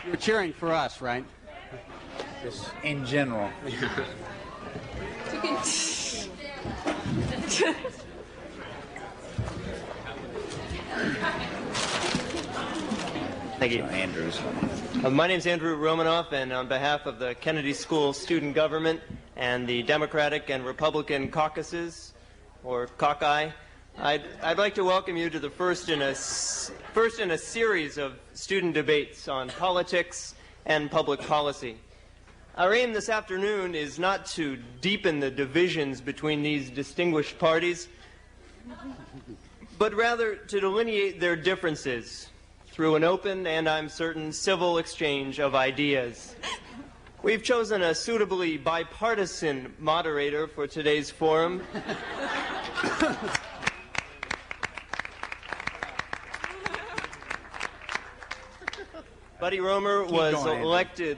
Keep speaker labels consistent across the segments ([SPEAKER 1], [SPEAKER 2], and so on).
[SPEAKER 1] You're cheering for us, right?
[SPEAKER 2] Just in general.
[SPEAKER 3] Thank you.
[SPEAKER 2] Andrews.
[SPEAKER 3] My name is Andrew Romanoff, and on behalf of the Kennedy School Student Government and the Democratic and Republican caucuses, or caucus, I'd like to welcome you to the first in a series of student debates on politics and public policy. Our aim this afternoon is not to deepen the divisions between these distinguished parties, but rather to delineate their differences through an open and, I'm certain, civil exchange of ideas. We've chosen a suitably bipartisan moderator for today's forum. Buddy Roemer was elected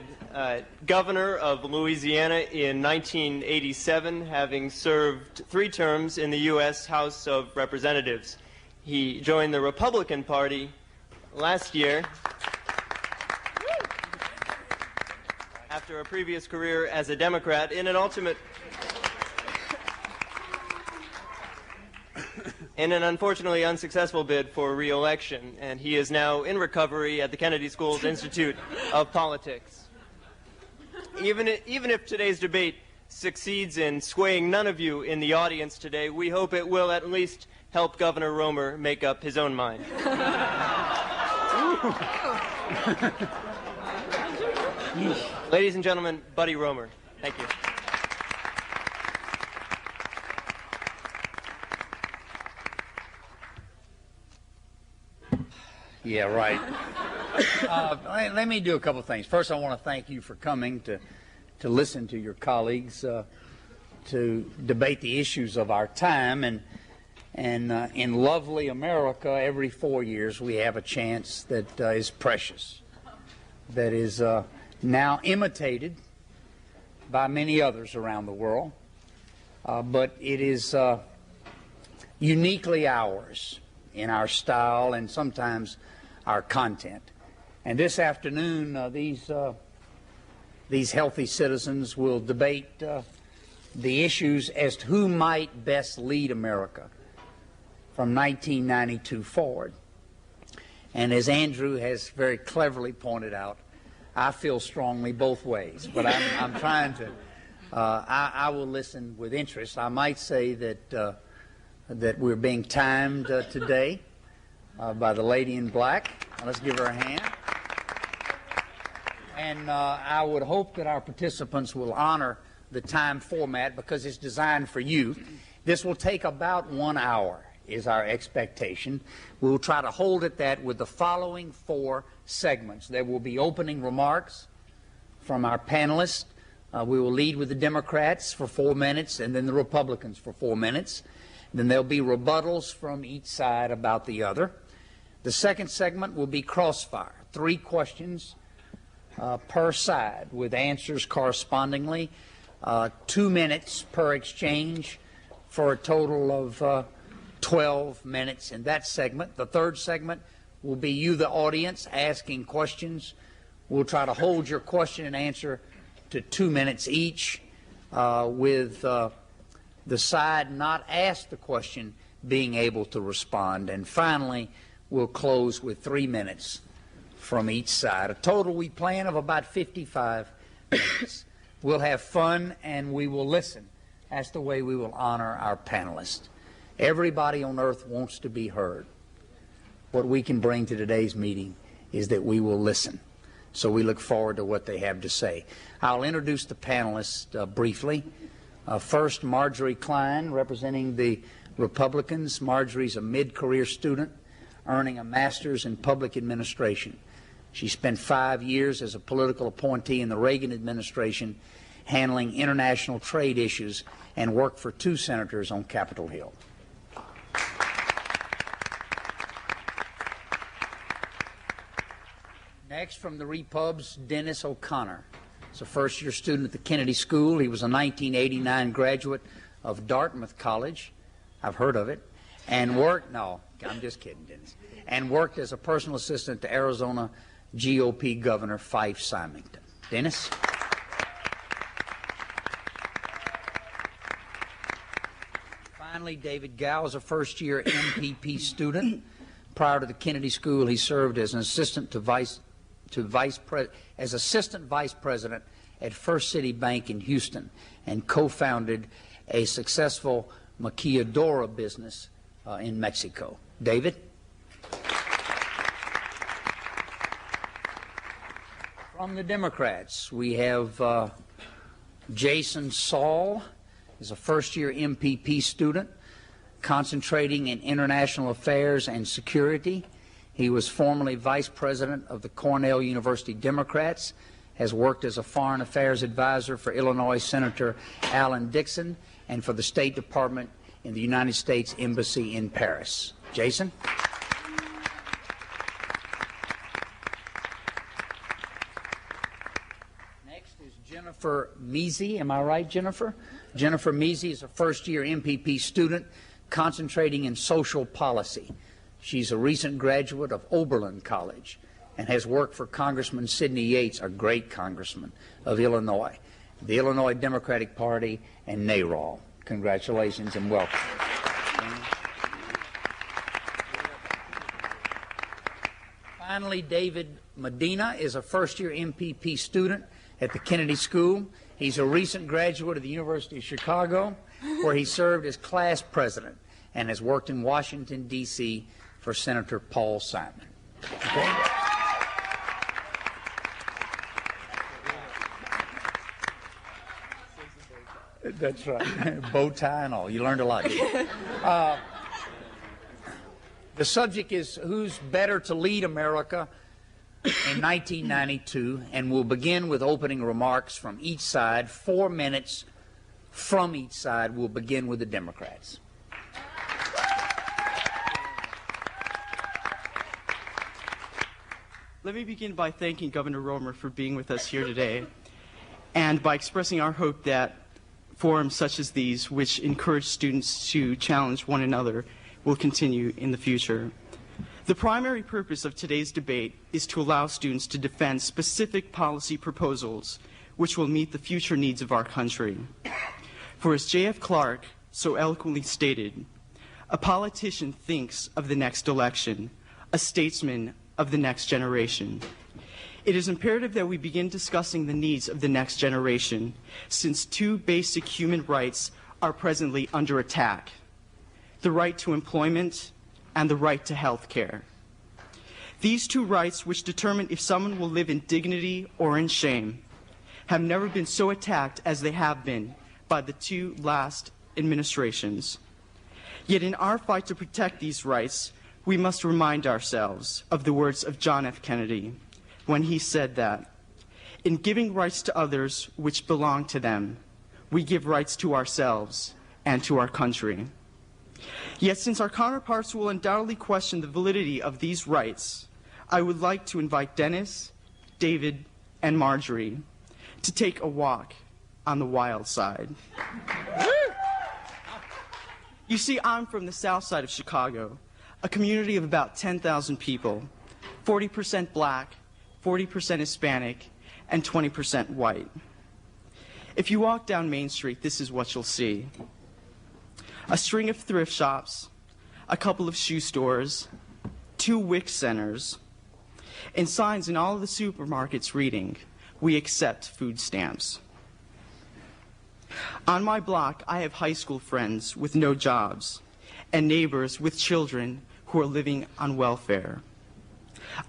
[SPEAKER 3] governor of Louisiana in 1987, having served 3 terms in the U.S. House of Representatives. He joined the Republican Party last year after a previous career as a Democrat in an unfortunately unsuccessful bid for re-election, and he is now in recovery at the Kennedy School's Institute of Politics. Even if today's debate succeeds in swaying none of you in the audience today, we hope it will at least help Governor Roemer make up his own mind. Ladies and gentlemen, Buddy Roemer. Thank you.
[SPEAKER 2] Yeah, right. Let me do a couple of things. First, I want to thank you for coming to listen to your colleagues to debate the issues of our time. And in lovely America, every 4 years we have a chance that is precious, that is now imitated by many others around the world, but it is uniquely ours in our style and sometimes our content. And this afternoon, these healthy citizens will debate the issues as to who might best lead America from 1992 forward. And as Andrew has very cleverly pointed out, I feel strongly both ways, but I'm trying to, I will listen with interest. I might say that we're being timed today by the lady in black. Let's give her a hand. And I would hope that our participants will honor the time format because it's designed for you. This will take about 1 hour, is our expectation. We'll try to hold at that with the following 4 segments. There will be opening remarks from our panelists. We will lead with the Democrats for 4 minutes and then the Republicans for 4 minutes. Then there'll be rebuttals from each side about the other. The second segment will be Crossfire, 3 questions per side with answers correspondingly, 2 minutes per exchange for a total of 12 minutes in that segment. The third segment will be you, the audience, asking questions. We'll try to hold your question and answer to 2 minutes each, with the side not asked the question being able to respond. And finally, we'll close with 3 minutes from each side. A total we plan of about 55 minutes. We'll have fun and we will listen. That's the way we will honor our panelists. Everybody on earth wants to be heard. What we can bring to today's meeting is that we will listen. So we look forward to what they have to say. I'll introduce the panelists briefly. First, Marjorie Klein, representing the Republicans. Marjorie's a mid-career student earning a master's in public administration. She spent 5 years as a political appointee in the Reagan administration handling international trade issues and worked for 2 senators on Capitol Hill. Next, from the Repubs, Dennis O'Connor. He's a first-year student at the Kennedy School. He was a 1989 graduate of Dartmouth College. I've heard of it. And worked, no, I'm just kidding, Dennis. And worked as a personal assistant to Arizona GOP Governor Fife Symington. Dennis? Finally, David Gow is a first-year MPP student. Prior to the Kennedy School, he served as an assistant assistant vice president at First City Bank in Houston and co-founded a successful maquiladora business in Mexico. David? From the Democrats, we have Jason Saul is a first-year MPP student concentrating in international affairs and security. He was formerly vice president of the Cornell University Democrats, has worked as a foreign affairs advisor for Illinois Senator Alan Dixon and for the State Department in the United States Embassy in Paris. Jason? Next is Jennifer Measey. Am I right, Jennifer? Jennifer Measey is a first-year MPP student concentrating in social policy. She's a recent graduate of Oberlin College and has worked for Congressman Sidney Yates, a great congressman of Illinois, the Illinois Democratic Party, and NARAL. Congratulations and welcome. Finally, David Medina is a first-year MPP student at the Kennedy School. He's a recent graduate of the University of Chicago, where he served as class president and has worked in Washington, D.C. for Senator Paul Simon. Okay? That's right. Bow tie and all. You learned a lot, didn't you? The subject is who's better to lead America in 1992, and we'll begin with opening remarks from each side. 4 minutes from each side. We'll begin with the Democrats.
[SPEAKER 1] Let me begin by thanking Governor Romer for being with us here today, and by expressing our hope that forums such as these, which encourage students to challenge one another, will continue in the future. The primary purpose of today's debate is to allow students to defend specific policy proposals which will meet the future needs of our country. For as J.F. Clark so eloquently stated, a politician thinks of the next election, a statesman of the next generation. It is imperative that we begin discussing the needs of the next generation, since two basic human rights are presently under attack: the right to employment and the right to health care. These two rights, which determine if someone will live in dignity or in shame, have never been so attacked as they have been by the two last administrations. Yet in our fight to protect these rights, we must remind ourselves of the words of John F. Kennedy when he said that, "In giving rights to others which belong to them, we give rights to ourselves and to our country." Yet since our counterparts will undoubtedly question the validity of these rights, I would like to invite Dennis, David, and Marjorie to take a walk on the wild side. You see, I'm from the south side of Chicago, a community of about 10,000 people, 40% black, 40% Hispanic, and 20% white. If you walk down Main Street, this is what you'll see: a string of thrift shops, a couple of shoe stores, 2 WIC centers, and signs in all of the supermarkets reading, "We accept food stamps." On my block, I have high school friends with no jobs and neighbors with children who are living on welfare.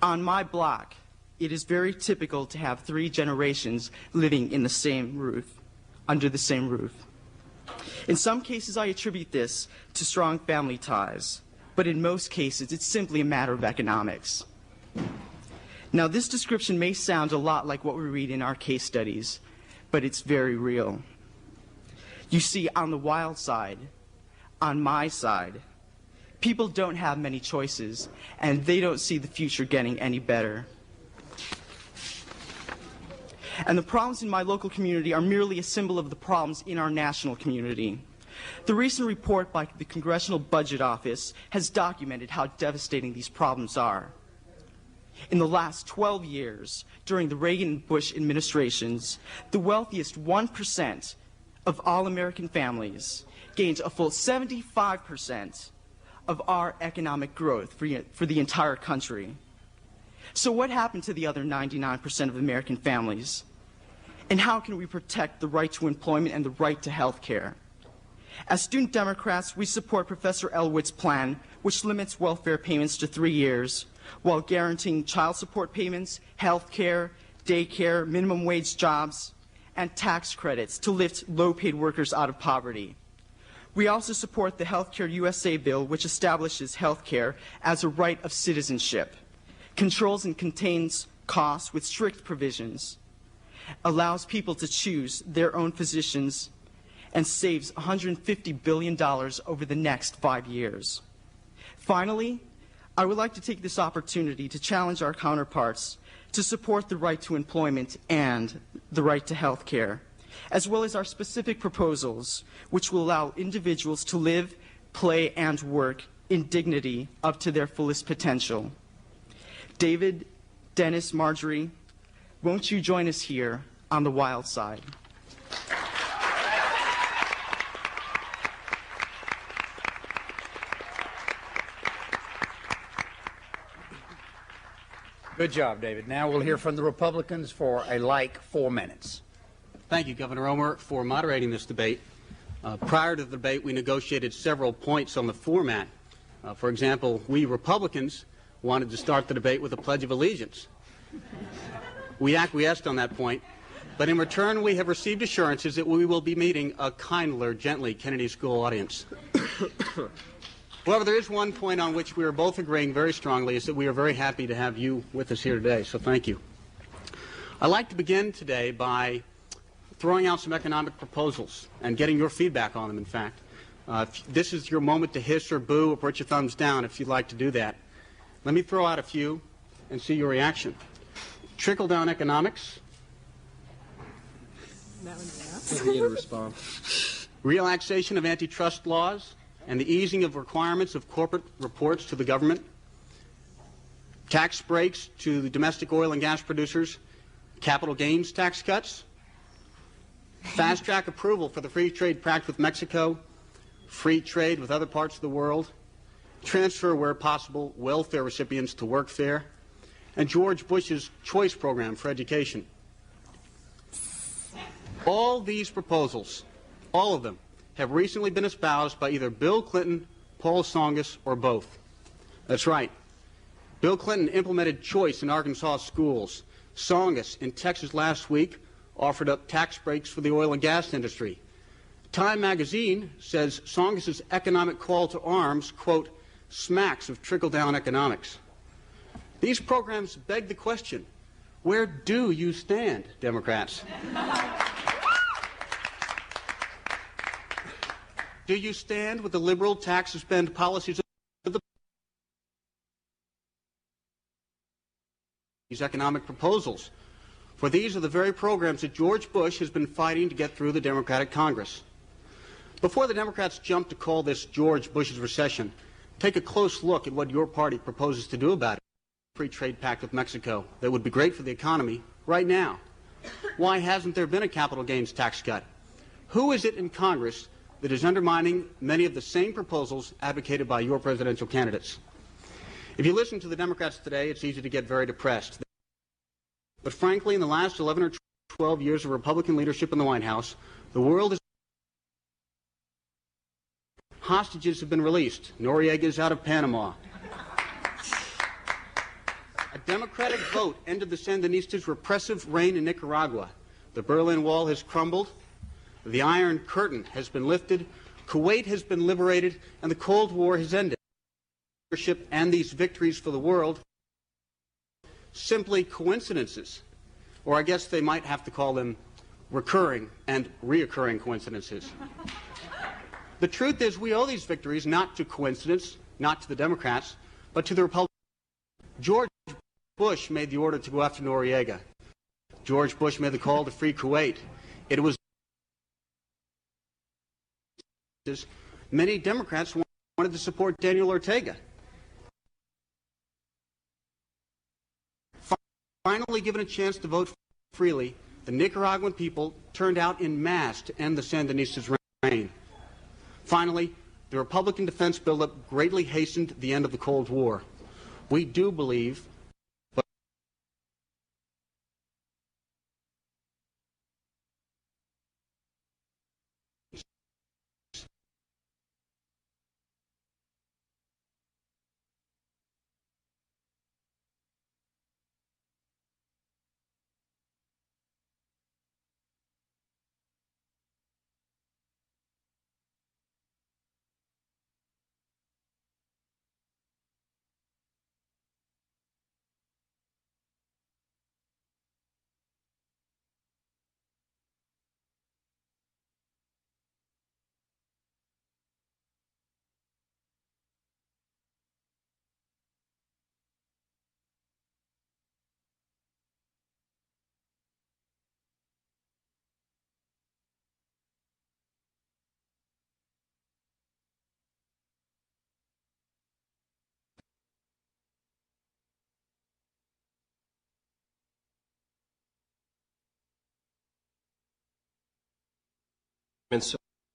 [SPEAKER 1] On my block, it is very typical to have 3 generations living in the same roof, under the same roof. In some cases, I attribute this to strong family ties, but in most cases, it's simply a matter of economics. Now, this description may sound a lot like what we read in our case studies, but it's very real. You see, on the wild side, on my side, people don't have many choices, and they don't see the future getting any better. And the problems in my local community are merely a symbol of the problems in our national community. The recent report by the Congressional Budget Office has documented how devastating these problems are. In the last 12 years, during the Reagan and Bush administrations, the wealthiest 1% of all American families gained a full 75% of our economic growth for the entire country. So what happened to the other 99% of American families? And how can we protect the right to employment and the right to health care? As student Democrats, we support Professor Elwood's plan, which limits welfare payments to 3 years, while guaranteeing child support payments, health care, daycare, minimum wage jobs, and tax credits to lift low-paid workers out of poverty. We also support the Healthcare USA bill, which establishes health care as a right of citizenship, controls and contains costs with strict provisions, allows people to choose their own physicians, and saves $150 billion over the next 5 years. Finally, I would like to take this opportunity to challenge our counterparts to support the right to employment and the right to health care, as well as our specific proposals, which will allow individuals to live, play, and work in dignity up to their fullest potential. David, Dennis, Marjorie, won't you join us here on the wild side?
[SPEAKER 2] Good job, David. Now we'll hear from the Republicans for a like 4 minutes.
[SPEAKER 4] Thank you, Governor Romer, for moderating this debate. Prior to the debate, we negotiated several points on the format. For example, we Republicans wanted to start the debate with a Pledge of Allegiance. We acquiesced on that point, but in return we have received assurances that we will be meeting a kindler, gently Kennedy School audience. However, there is one point on which we are both agreeing very strongly, is that we are very happy to have you with us here today, so thank you. I'd like to begin today by throwing out some economic proposals and getting your feedback on them, in fact. This is your moment to hiss or boo or put your thumbs down if you'd like to do that. Let me throw out a few and see your reaction. Trickle-down economics. Relaxation of antitrust laws and the easing of requirements of corporate reports to the government. Tax breaks to the domestic oil and gas producers. Capital gains tax cuts. Fast-track approval for the free trade pact with Mexico. Free trade with other parts of the world. Transfer, where possible, welfare recipients to workfare. And George Bush's choice program for education. All these proposals, all of them, have recently been espoused by either Bill Clinton, Paul Tsongas, or both. That's right. Bill Clinton implemented choice in Arkansas schools. Tsongas, in Texas last week, offered up tax breaks for the oil and gas industry. Time magazine says Tsongas' economic call to arms, quote, smacks of trickle-down economics. These programs beg the question, where do you stand, Democrats? Do you stand with the liberal tax spend policies of these economic proposals? For these are the very programs that George Bush has been fighting to get through the Democratic Congress. Before the Democrats jump to call this George Bush's recession, take a close look at what your party proposes to do about it. Free trade pact with Mexico that would be great for the economy right now. Why hasn't there been a capital gains tax cut? Who is it in Congress that is undermining many of the same proposals advocated by your presidential candidates? If you listen to the Democrats today, it's easy to get very depressed. But frankly, in the last 11 or 12 years of Republican leadership in the White House, the world is hostages have been released. Noriega is out of Panama. A Democratic vote ended the Sandinistas' repressive reign in Nicaragua. The Berlin Wall has crumbled. The Iron Curtain has been lifted. Kuwait has been liberated, and the Cold War has ended. Leadership and these victories for the world simply coincidences, or I guess they might have to call them recurring and reoccurring coincidences. The truth is we owe these victories not to coincidence, not to the Democrats, but to the Republicans. George Bush made the order to go after Noriega. George Bush made the call to free Kuwait. It was many Democrats wanted to support Daniel Ortega. finally given a chance to vote freely, the Nicaraguan people turned out en masse to end the Sandinistas' reign. Finally, the Republican defense buildup greatly hastened the end of the Cold War. We do believe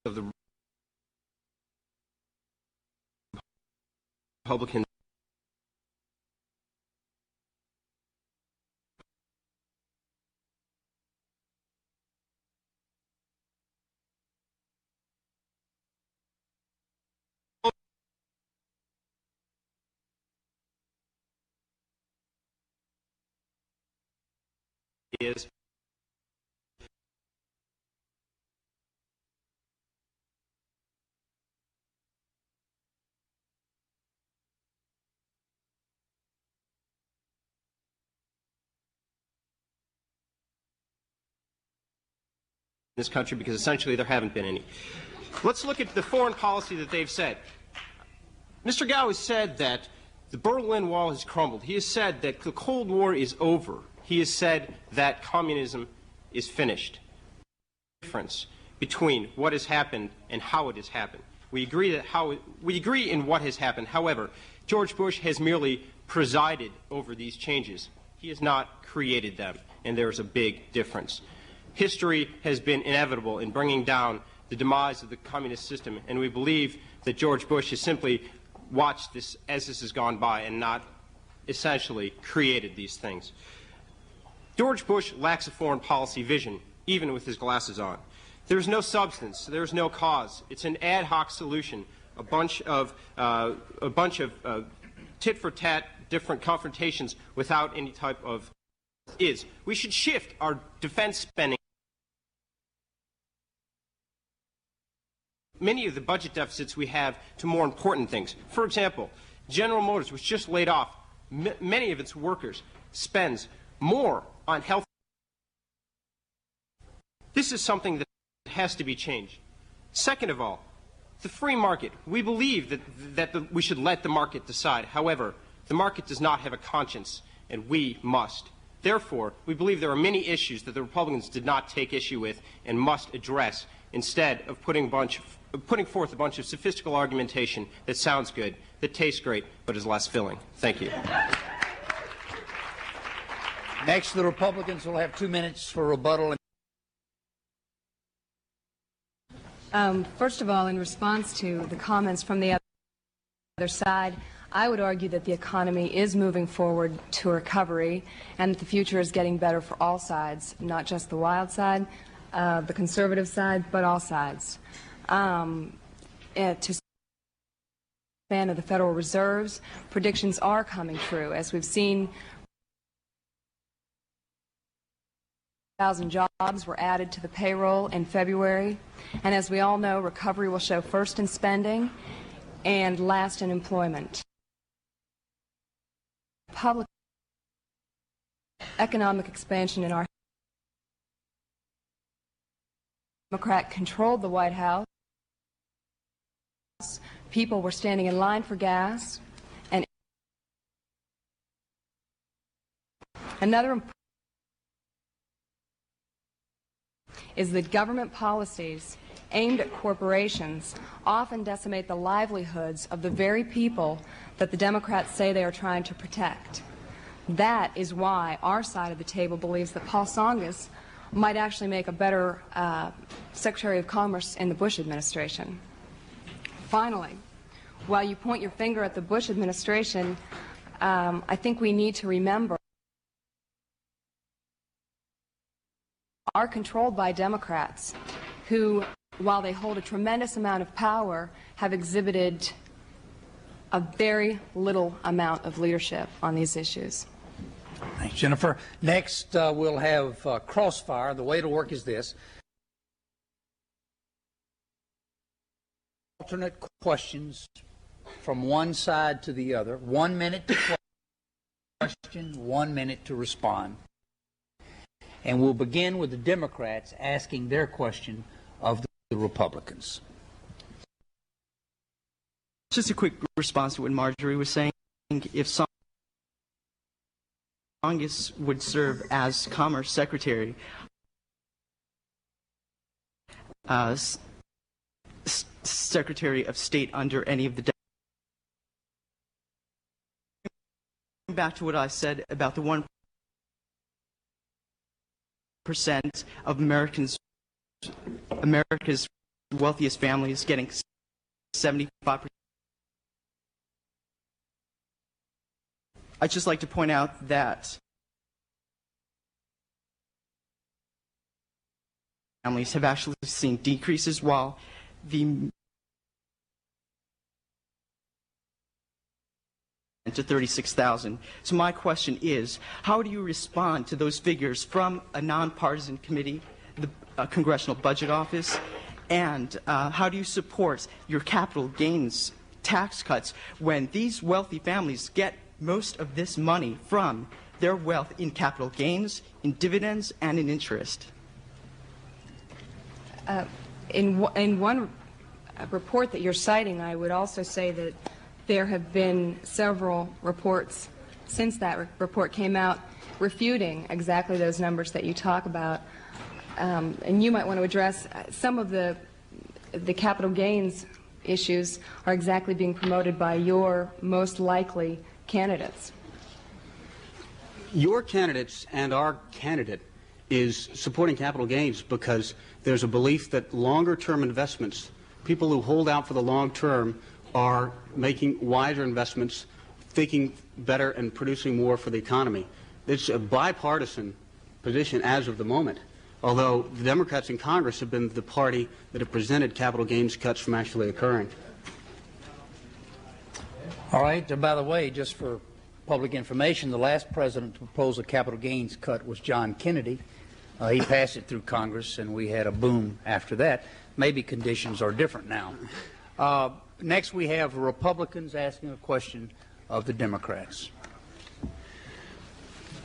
[SPEAKER 5] of the Republican is this country, because essentially there haven't been any. Let's look at the foreign policy that they've said. Mr. Gao has said that the Berlin Wall has crumbled. He has said that the Cold War is over. He has said that communism is finished. Difference between what has happened and how it has happened. We agree in what has happened. However, George Bush has merely presided over these changes. He has not created them, and there is a big difference. History has been inevitable in bringing down the demise of the communist system, and we believe that George Bush has simply watched this as this has gone by and not essentially created these things. George Bush lacks a foreign policy vision, even with his glasses on. There's no substance. There's no cause. It's an ad hoc solution, a bunch of tit-for-tat different confrontations without any type of We should shift our defense spending. Many of the budget deficits we have to more important things. For example, General Motors, which just laid off many of its workers, spends more on health. This is something that has to be changed. Second of all, the free market. We believe that we should let the market decide. However, the market does not have a conscience, and we must. Therefore, we believe there are many issues that the Republicans did not take issue with and must address, instead of putting forth a bunch of sophistical argumentation that sounds good, that tastes great, but is less filling. Thank you.
[SPEAKER 2] Next, the Republicans will have 2 minutes for rebuttal.
[SPEAKER 6] First of all, in response to the comments from the other side, I would argue that the economy is moving forward to recovery and that the future is getting better for all sides, not just the wild side, the conservative side, but all sides. To span of the Federal Reserves, predictions are coming true. As we've seen, 1,000 jobs were added to the payroll in February, and as we all know, recovery will show first in spending and last in employment. Public economic expansion in our Democrat controlled the White House. People were standing in line for gas, and another is that government policies aimed at corporations often decimate the livelihoods of the very people that the Democrats say they are trying to protect. That is why our side of the table believes that Paul Tsongas might actually make a better Secretary of Commerce in the Bush administration. Finally, while you point your finger at the Bush administration, I think we need to remember are controlled by Democrats who, while they hold a tremendous amount of power, have exhibited a very little amount of leadership on these issues.
[SPEAKER 2] Thanks, Jennifer. Next, we'll have Crossfire. The way it'll work is this. Alternate questions from one side to the other. 1 minute to question, 1 minute to respond. And we'll begin with the Democrats asking their question of the Republicans.
[SPEAKER 1] Just a quick response to what Marjorie was saying. If Tsongas would serve as Commerce Secretary, Secretary of State under any of the back to what I said about the 1% of America's wealthiest families getting 75%. I'd just like to point out that families have actually seen decreases while the to 36,000. So my question is, how do you respond to those figures from a nonpartisan committee, the Congressional Budget Office, and how do you support your capital gains tax cuts when these wealthy families get most of this money from their wealth in capital gains, in dividends, and in interest?
[SPEAKER 6] In one report that you're citing, I would also say that there have been several reports since that report came out refuting exactly those numbers that you talk about. And you might want to address some of the capital gains issues are exactly being promoted by your most likely candidates.
[SPEAKER 4] Your candidates and our candidate is supporting capital gains because there's a belief that longer-term investments, people who hold out for the long term, are making wiser investments, thinking better and producing more for the economy. It's a bipartisan position as of the moment, although the Democrats in Congress have been the party that have presented capital gains cuts from actually occurring.
[SPEAKER 2] All right. By the way, just for public information, the last president to propose a capital gains cut was John Kennedy. He passed it through Congress, and we had a boom after that. Maybe conditions are different now. Next, we have Republicans asking a question of the Democrats.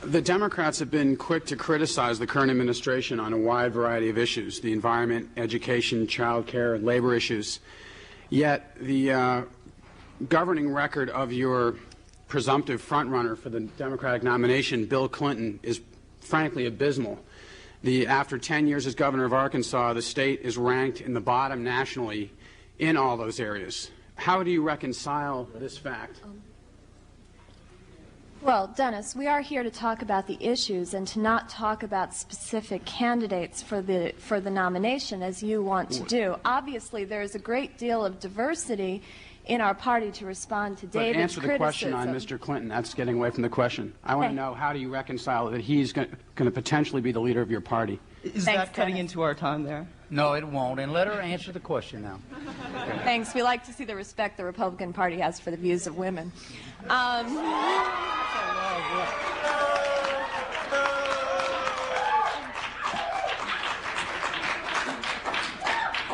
[SPEAKER 7] The Democrats have been quick to criticize the current administration on a wide variety of issues, the environment, education, child care, and labor issues. Yet the governing record of your presumptive frontrunner for the Democratic nomination, Bill Clinton, is frankly abysmal. After 10 years as governor of Arkansas, the state is ranked in the bottom nationally in all those areas. How do you reconcile this fact?
[SPEAKER 8] Well, Dennis, we are here to talk about the issues and to not talk about specific candidates for the nomination as you want to do. Obviously, there is a great deal of diversity in our party to respond to David's criticism.
[SPEAKER 7] But answer the question on Mr. Clinton. That's getting away from the question. I want to know, how do you reconcile that he's going to potentially be the leader of your party?
[SPEAKER 1] Is that cutting into our time there?
[SPEAKER 2] No, it won't. And let her answer the question now.
[SPEAKER 8] Thanks. We like to see the respect the Republican Party has for the views of women.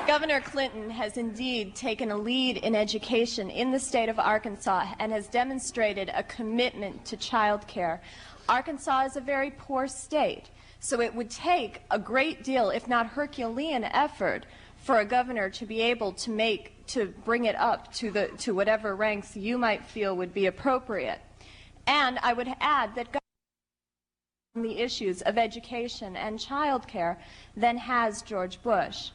[SPEAKER 8] Governor Clinton has indeed taken a lead in education in the state of Arkansas and has demonstrated a commitment to child care. Arkansas is a very poor state, so it would take a great deal, if not Herculean effort, for a governor to be able to bring it up to whatever ranks you might feel would be appropriate. And I would add that on the issues of education and child care than has George Bush.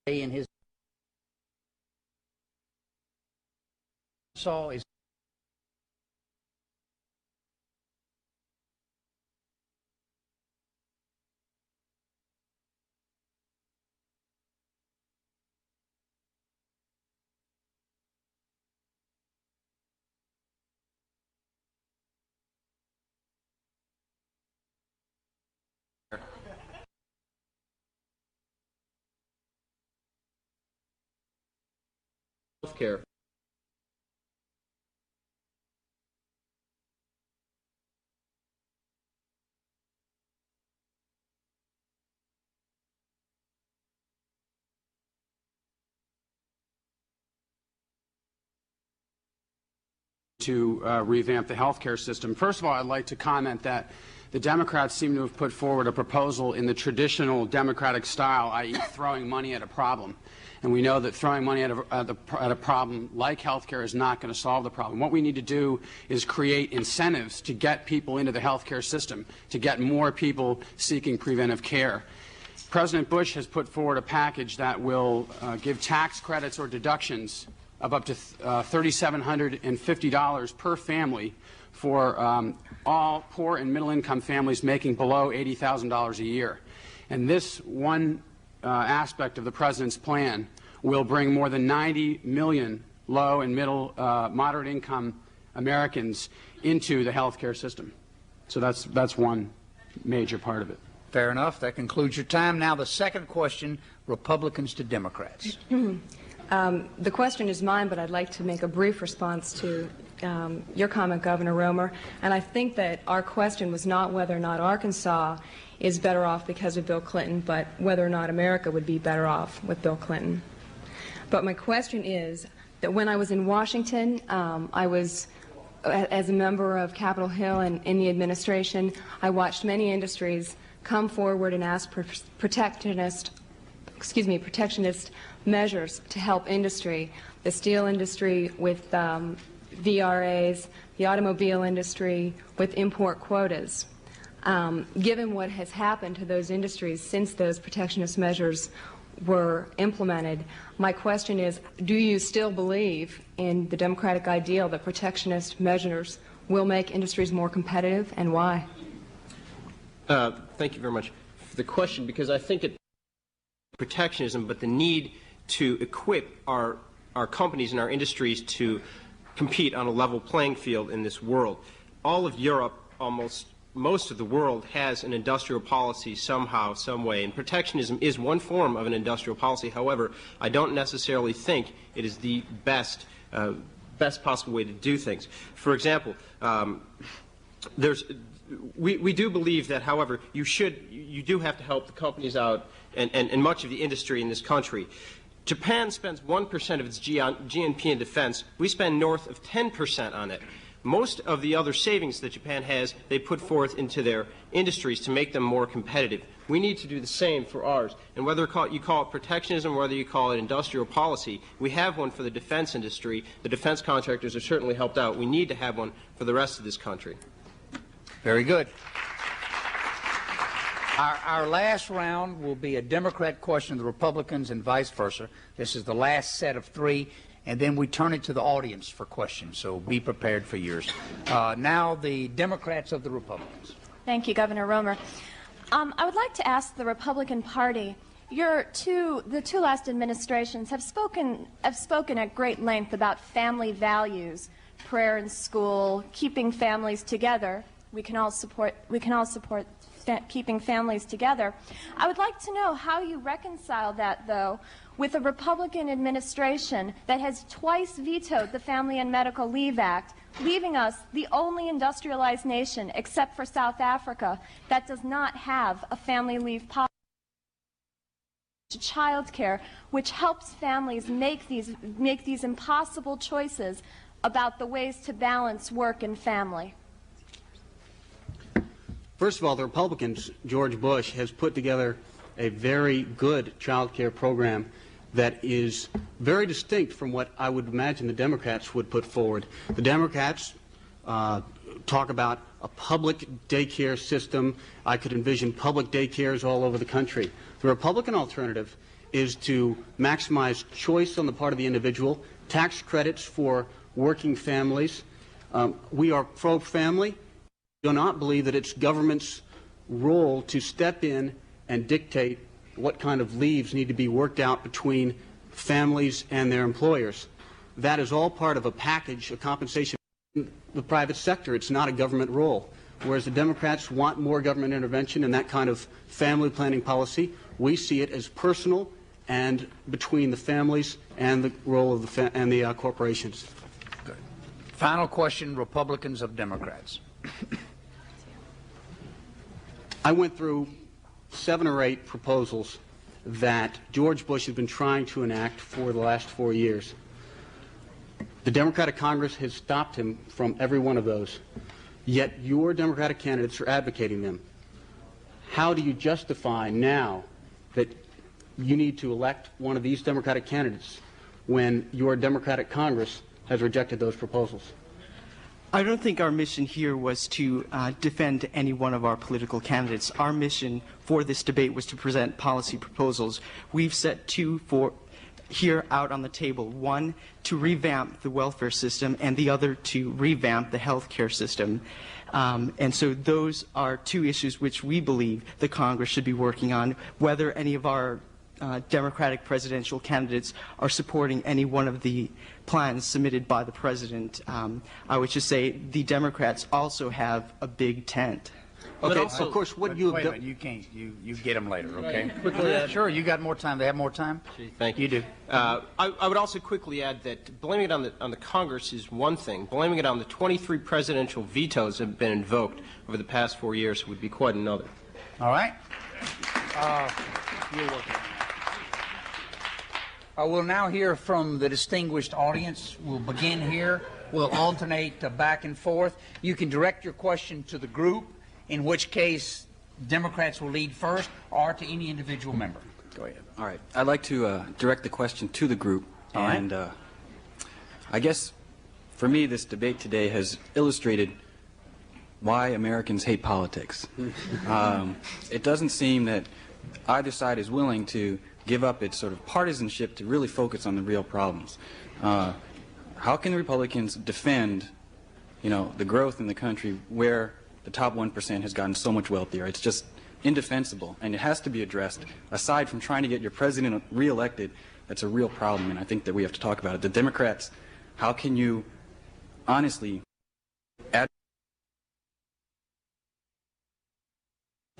[SPEAKER 2] in his saw is
[SPEAKER 5] healthcare.
[SPEAKER 7] To revamp the healthcare system. First of all, I'd like to comment that the Democrats seem to have put forward a proposal in the traditional Democratic style, i.e. throwing money at a problem. And we know that throwing money at a problem like healthcare is not going to solve the problem. What we need to do is create incentives to get people into the healthcare system, to get more people seeking preventive care. President Bush has put forward a package that will give tax credits or deductions of up to $3,750 per family for all poor and middle-income families making below $80,000 a year. And this one aspect of the President's plan will bring more than 90 million low and middle moderate-income Americans into the health care system. So that's one major part of it.
[SPEAKER 2] fair enough. That concludes your time. Now the second question, Republicans to Democrats.
[SPEAKER 6] The question is mine, but I'd like to make a brief response to your comment, Governor Romer. And I think that our question was not whether or not Arkansas is better off because of Bill Clinton, but whether or not America would be better off with Bill Clinton. But my question is that when I was in Washington, I was, as a member of Capitol Hill and in the administration, I watched many industries come forward and ask for protectionist measures to help industry, the steel industry with VRAs, the automobile industry with import quotas. Given what has happened to those industries since those protectionist measures were implemented, my question is, do you still believe in the democratic ideal that protectionist measures will make industries more competitive, and why?
[SPEAKER 5] Thank you very much for the question, because I think it protectionism, but the need to equip our companies and our industries to compete on a level playing field in this world. All of Europe, almost most of the world, has an industrial policy somehow, some way, and protectionism is one form of an industrial policy. However, I don't necessarily think it is the best possible way to do things. For example, we do believe that, however, you do have to help the companies out and much of the industry in this country. Japan spends 1% of its GNP in defense. We spend north of 10% on it. Most of the other savings that Japan has, they put forth into their industries to make them more competitive. We need to do the same for ours. And whether you call it protectionism, whether you call it industrial policy, we have one for the defense industry. The defense contractors are certainly helped out. We need to have one for the rest of this country.
[SPEAKER 2] Very good. Our last round will be a Democrat question to the Republicans and vice versa. This is the last set of three, and then we turn it to the audience for questions, so be prepared for yours. Now the Democrats of the Republicans.
[SPEAKER 8] Thank you, Governor Romer. I would like to ask the Republican Party, the two last administrations have spoken at great length about family values, prayer in school, keeping families together. We can all support keeping families together. I would like to know how you reconcile that, though, with a Republican administration that has twice vetoed the Family and Medical Leave Act, leaving us the only industrialized nation, except for South Africa, that does not have a family leave policy to child care, which helps families make these impossible choices about the ways to balance work and family.
[SPEAKER 4] First of all, the Republicans, George Bush, has put together a very good child care program that is very distinct from what I would imagine the Democrats would put forward. The Democrats talk about a public daycare system. I could envision public daycares all over the country. The Republican alternative is to maximize choice on the part of the individual, tax credits for working families. We are pro-family. We do not believe that it's government's role to step in and dictate what kind of leaves need to be worked out between families and their employers. That is all part of a package of compensation in the private sector. It's not a government role. Whereas the Democrats want more government intervention in that kind of family planning policy, we see it as personal and between the families and the role of the corporations.
[SPEAKER 2] Good. Final question, Republicans of Democrats.
[SPEAKER 4] I went through 7 or 8 proposals that George Bush has been trying to enact for the last 4 years. The Democratic Congress has stopped him from every one of those, yet your Democratic candidates are advocating them. How do you justify now that you need to elect one of these Democratic candidates when your Democratic Congress has rejected those proposals?
[SPEAKER 1] I don't think our mission here was to defend any one of our political candidates. Our mission for this debate was to present policy proposals. We've set 2 here out on the table. One, to revamp the welfare system, and the other to revamp the health care system. And so those are 2 issues which we believe the Congress should be working on. Whether any of our Democratic presidential candidates are supporting any one of the plans submitted by the President, I would just say the Democrats also have a big tent.
[SPEAKER 4] Okay, also, of course, what you have done...
[SPEAKER 2] You can't. You get them later, okay? Sure, you got more time. They have more time?
[SPEAKER 5] Thank you.
[SPEAKER 2] You do.
[SPEAKER 5] I would also quickly add that blaming it on the Congress is one thing. Blaming it on the 23 presidential vetoes that have been invoked over the past 4 years would be quite another.
[SPEAKER 2] All right. You're welcome. We'll now hear from the distinguished audience. We'll begin here. We'll alternate back and forth. You can direct your question to the group, in which case Democrats will lead first, or to any individual member. Go ahead.
[SPEAKER 9] All right. I'd like to direct the question to the group.
[SPEAKER 2] All right.
[SPEAKER 9] And I guess for me this debate today has illustrated why Americans hate politics. It doesn't seem that either side is willing to give up its sort of partisanship to really focus on the real problems. How can the Republicans defend, the growth in the country where the top 1% has gotten so much wealthier? It's just indefensible, and it has to be addressed. Aside from trying to get your president reelected, that's a real problem, and I think that we have to talk about it. The Democrats, how can you honestly add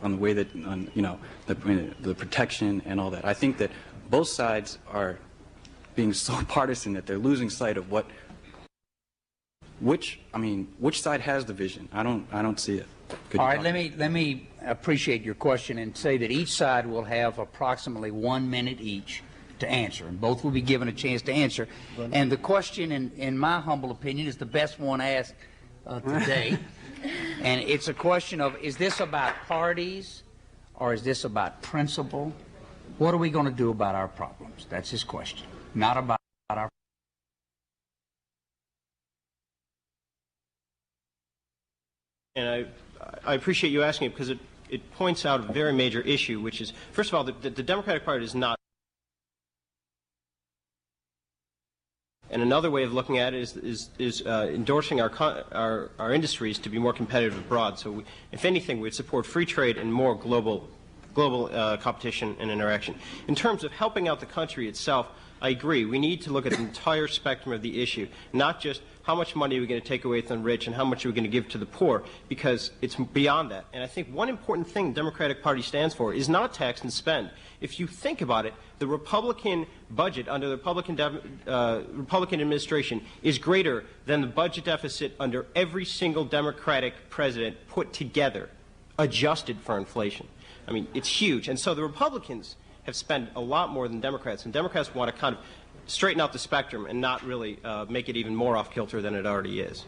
[SPEAKER 9] on the way that, the protection and all that? I think that both sides are being so partisan that they're losing sight of which side has the vision. I don't see it.
[SPEAKER 2] All right, let me appreciate your question and say that each side will have approximately 1 minute each to answer, and both will be given a chance to answer. And the question, in my humble opinion, is the best one asked today. And it's a question of, is this about parties or is this about principle? What are we going to do about our problems? That's his question, not about our...
[SPEAKER 5] And I appreciate you asking it, because it points out a very major issue, which is, first of all, the Democratic Party is not. And another way of looking at it is endorsing our industries to be more competitive abroad. So, if anything, we'd support free trade and more global competition and interaction. In terms of helping out the country itself, I agree. We need to look at the entire spectrum of the issue, not just how much money are we going to take away from the rich and how much are we going to give to the poor, because it's beyond that. And I think one important thing the Democratic Party stands for is not tax and spend. If you think about it, the Republican budget under the Republican administration is greater than the budget deficit under every single Democratic president put together, adjusted for inflation. I mean, it's huge. And so the Republicans have spent a lot more than Democrats, and Democrats want to kind of straighten out the spectrum and not really make it even more off-kilter than it already is.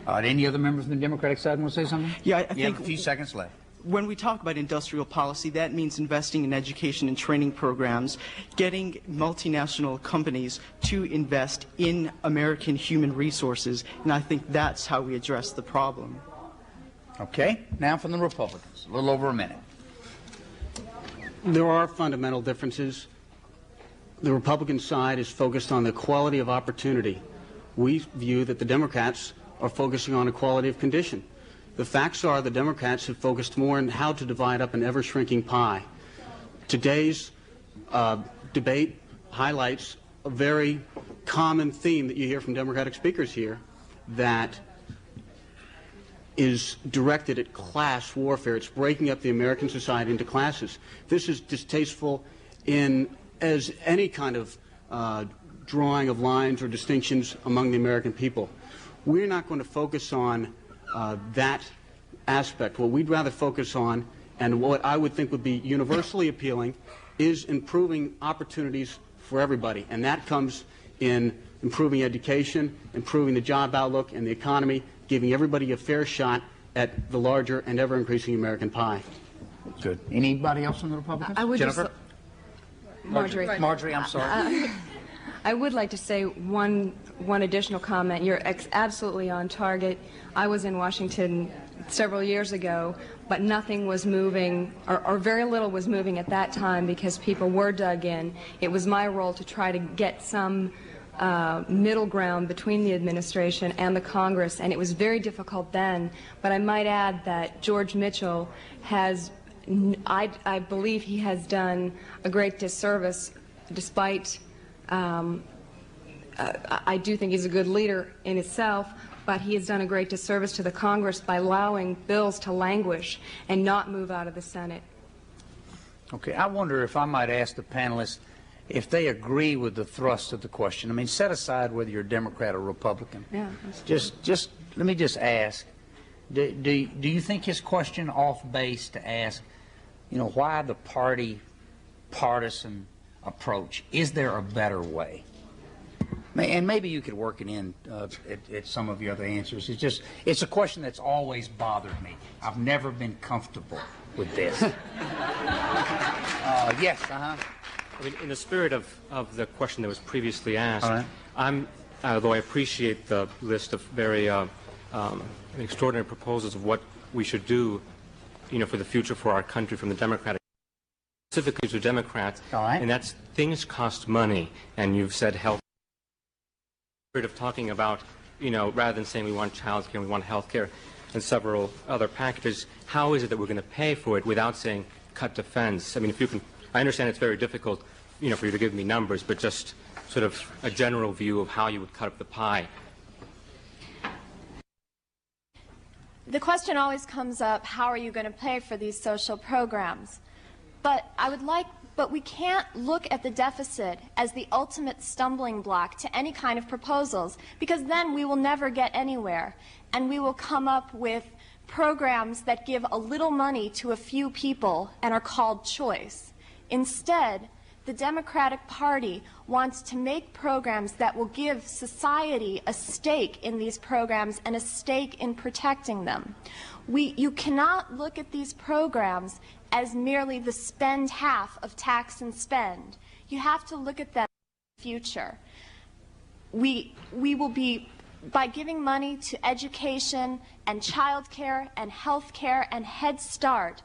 [SPEAKER 2] Any other members of the Democratic side want to say something?
[SPEAKER 1] Yeah, I think
[SPEAKER 2] you have a few seconds left.
[SPEAKER 1] When we talk about industrial policy, that means investing in education and training programs, getting multinational companies to invest in American human resources, and I think that's how we address the problem.
[SPEAKER 2] Okay, now from the Republicans, a little over a minute.
[SPEAKER 4] There are fundamental differences. the Republican side is focused on the equality of opportunity. We view that the Democrats are focusing on equality of condition. The facts are the Democrats have focused more on how to divide up an ever-shrinking pie. Today's debate highlights a very common theme that you hear from Democratic speakers here that is directed at class warfare. It's breaking up the American society into classes. This is distasteful as any kind of drawing of lines or distinctions among the American people. We're not going to focus on that aspect. What we'd rather focus on, and what I would think would be universally appealing, is improving opportunities for everybody. And that comes in improving education, improving the job outlook and the economy, giving everybody a fair shot at the larger and ever-increasing American pie.
[SPEAKER 2] Good. Anybody else on the Republicans?
[SPEAKER 6] I would
[SPEAKER 2] Jennifer? Marjorie, I'm sorry.
[SPEAKER 6] I would like to say one additional comment. You're absolutely on target. I was in Washington several years ago, but nothing was moving, or very little was moving at that time because people were dug in. It was my role to try to get some middle ground between the administration and the Congress, and it was very difficult then. But I might add that George Mitchell has, I believe he has done a great disservice, despite I do think he's a good leader in itself, but he has done a great disservice to the Congress by allowing bills to languish and not move out of the Senate.
[SPEAKER 2] Okay, I wonder if I might ask the panelists if they agree with the thrust of the question. I mean, set aside whether you're a Democrat or Republican. Yeah. Just let me just ask, do you think his question off base to ask, you know, why the partisan approach? Is there a better way? And maybe you could work it in at some of your other answers. It's a question that's always bothered me. I've never been comfortable with this. Yes, I mean,
[SPEAKER 10] in the spirit of the question that was previously asked, although I appreciate the list of very extraordinary proposals of what we should do, you know, for the future for our country from the Democratic, specifically to Democrats, and that's things cost money, and you've said health. Of talking about, you know, rather than saying we want child care, we want health care, and several other packages, how is it that we're going to pay for it without saying cut defense? I mean, if you can, I understand it's very difficult, you know, for you to give me numbers, but just sort of a general view of how you would cut up the pie.
[SPEAKER 8] The question always comes up, how are you going to pay for these social programs? But we can't look at the deficit as the ultimate stumbling block to any kind of proposals, because then we will never get anywhere, and we will come up with programs that give a little money to a few people and are called choice. Instead, the Democratic Party wants to make programs that will give society a stake in these programs and a stake in protecting them. You cannot look at these programs as merely the spend half of tax and spend. You have to look at them in the future. We will be, by giving money to education and child care and health care and Head Start,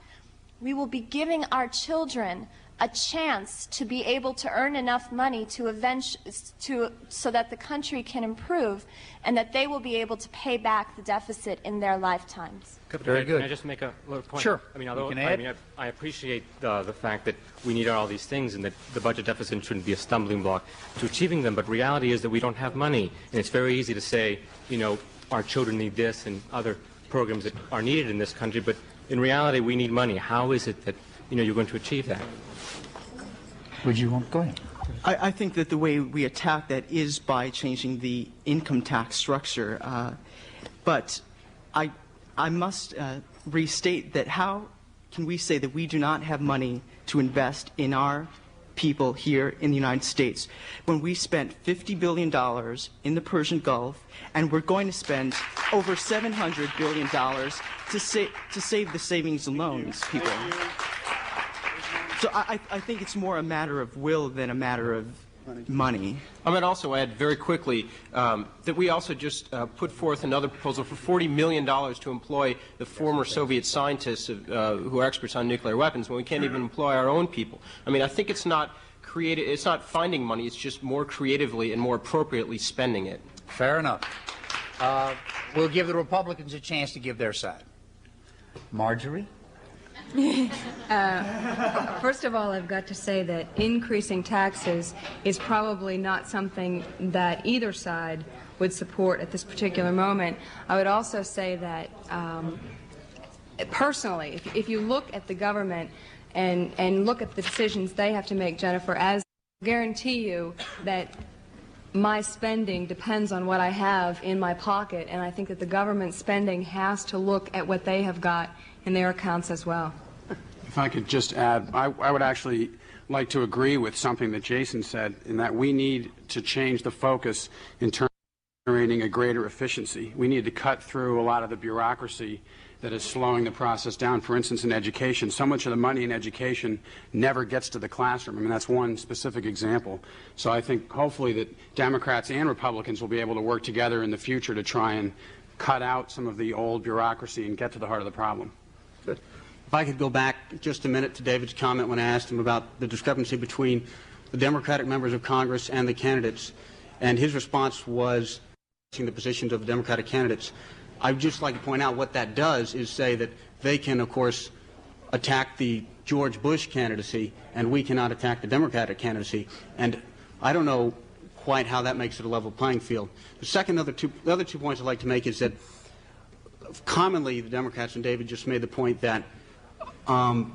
[SPEAKER 8] we will be giving our children a chance to be able to earn enough money so that the country can improve and that they will be able to pay back the deficit in their lifetimes.
[SPEAKER 10] Very good. Can I just make a little point?
[SPEAKER 2] Sure.
[SPEAKER 10] I mean, although I appreciate the fact that we need all these things and that the budget deficit shouldn't be a stumbling block to achieving them, but reality is that we don't have money. And it's very easy to say, you know, our children need this and other programs that are needed in this country, but in reality we need money. How is it that, you know, you're going to achieve that?
[SPEAKER 2] Would you want to go ahead?
[SPEAKER 1] I think that the way we attack that is by changing the income tax structure. But I must restate that how can we say that we do not have money to invest in our people here in the United States when we spent $50 billion in the Persian Gulf and we're going to spend over $700 billion to save the savings and loans people. So I think it's more a matter of will than a matter of money.
[SPEAKER 5] I might also add very quickly that we also just put forth another proposal for $40 million to employ the former Soviet scientists who are experts on nuclear weapons when we can't even employ our own people. I mean, I think it's not it's not finding money, it's just more creatively and more appropriately spending it.
[SPEAKER 2] Fair enough. We'll give the Republicans a chance to give their side. Marjorie?
[SPEAKER 6] First of all, I've got to say that increasing taxes is probably not something that either side would support at this particular moment. I would also say that personally, if you look at the government and look at the decisions they have to make, Jennifer, as I guarantee you that my spending depends on what I have in my pocket, and I think that the government spending has to look at what they have got in their accounts as well.
[SPEAKER 7] If I could just add, I would actually like to agree with something that Jason said, in that we need to change the focus in terms of generating a greater efficiency. We need to cut through a lot of the bureaucracy that is slowing the process down. For instance, in education, so much of the money in education never gets to the classroom. I mean, that's one specific example. So I think hopefully that Democrats and Republicans will be able to work together in the future to try and cut out some of the old bureaucracy and get to the heart of the problem.
[SPEAKER 4] Good. If I could go back just a minute to David's comment when I asked him about the discrepancy between the Democratic members of Congress and the candidates, and his response was the positions of the Democratic candidates. I'd just like to point out what that does is say that they can, of course, attack the George Bush candidacy, and we cannot attack the Democratic candidacy. And I don't know quite how that makes it a level playing field. The other two points I'd like to make is that commonly the Democrats, and David just made the point that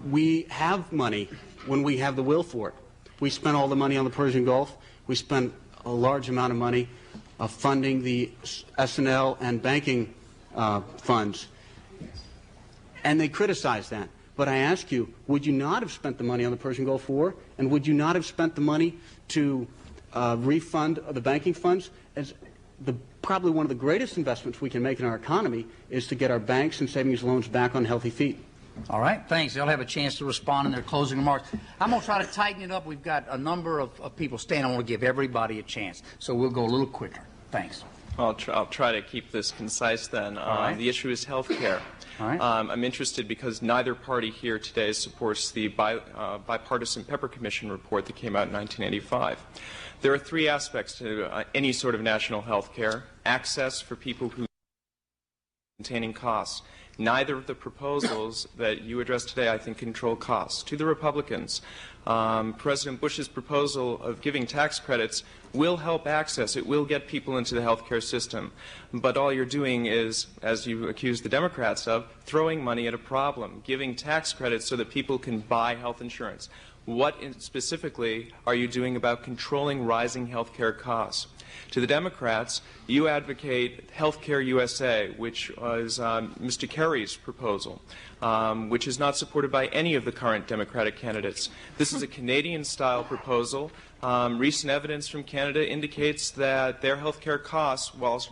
[SPEAKER 4] we have money when we have the will for it. We spent all the money on the Persian Gulf. We spent a large amount of money funding the S&L and banking funds, and they criticize that. But I ask you, would you not have spent the money on the Persian Gulf War, and would you not have spent the money to refund the banking funds? As probably one of the greatest investments we can make in our economy is to get our banks and savings loans back on healthy feet.
[SPEAKER 2] All right, thanks. They'll have a chance to respond in their closing remarks. I'm going to try to tighten it up. We've got a number of people staying. I want to give everybody a chance, so we'll go a little quicker. Thanks.
[SPEAKER 11] I'll try to keep this concise then. The issue is health care. I'm interested because neither party here today supports the bipartisan Pepper Commission report that came out in 1985. There are three aspects to any sort of national health care: access for people who containing costs. Neither of the proposals that you addressed today, I think, control costs. To the Republicans, President Bush's proposal of giving tax credits will help access. It will get people into the health care system. But all you're doing is, as you accuse the Democrats of, throwing money at a problem, giving tax credits so that people can buy health insurance. What specifically are you doing about controlling rising health care costs? To the Democrats, you advocate Healthcare USA, which was Mr. Kerry's proposal, which is not supported by any of the current Democratic candidates. This is a Canadian-style proposal. Recent evidence from Canada indicates that their health care costs, while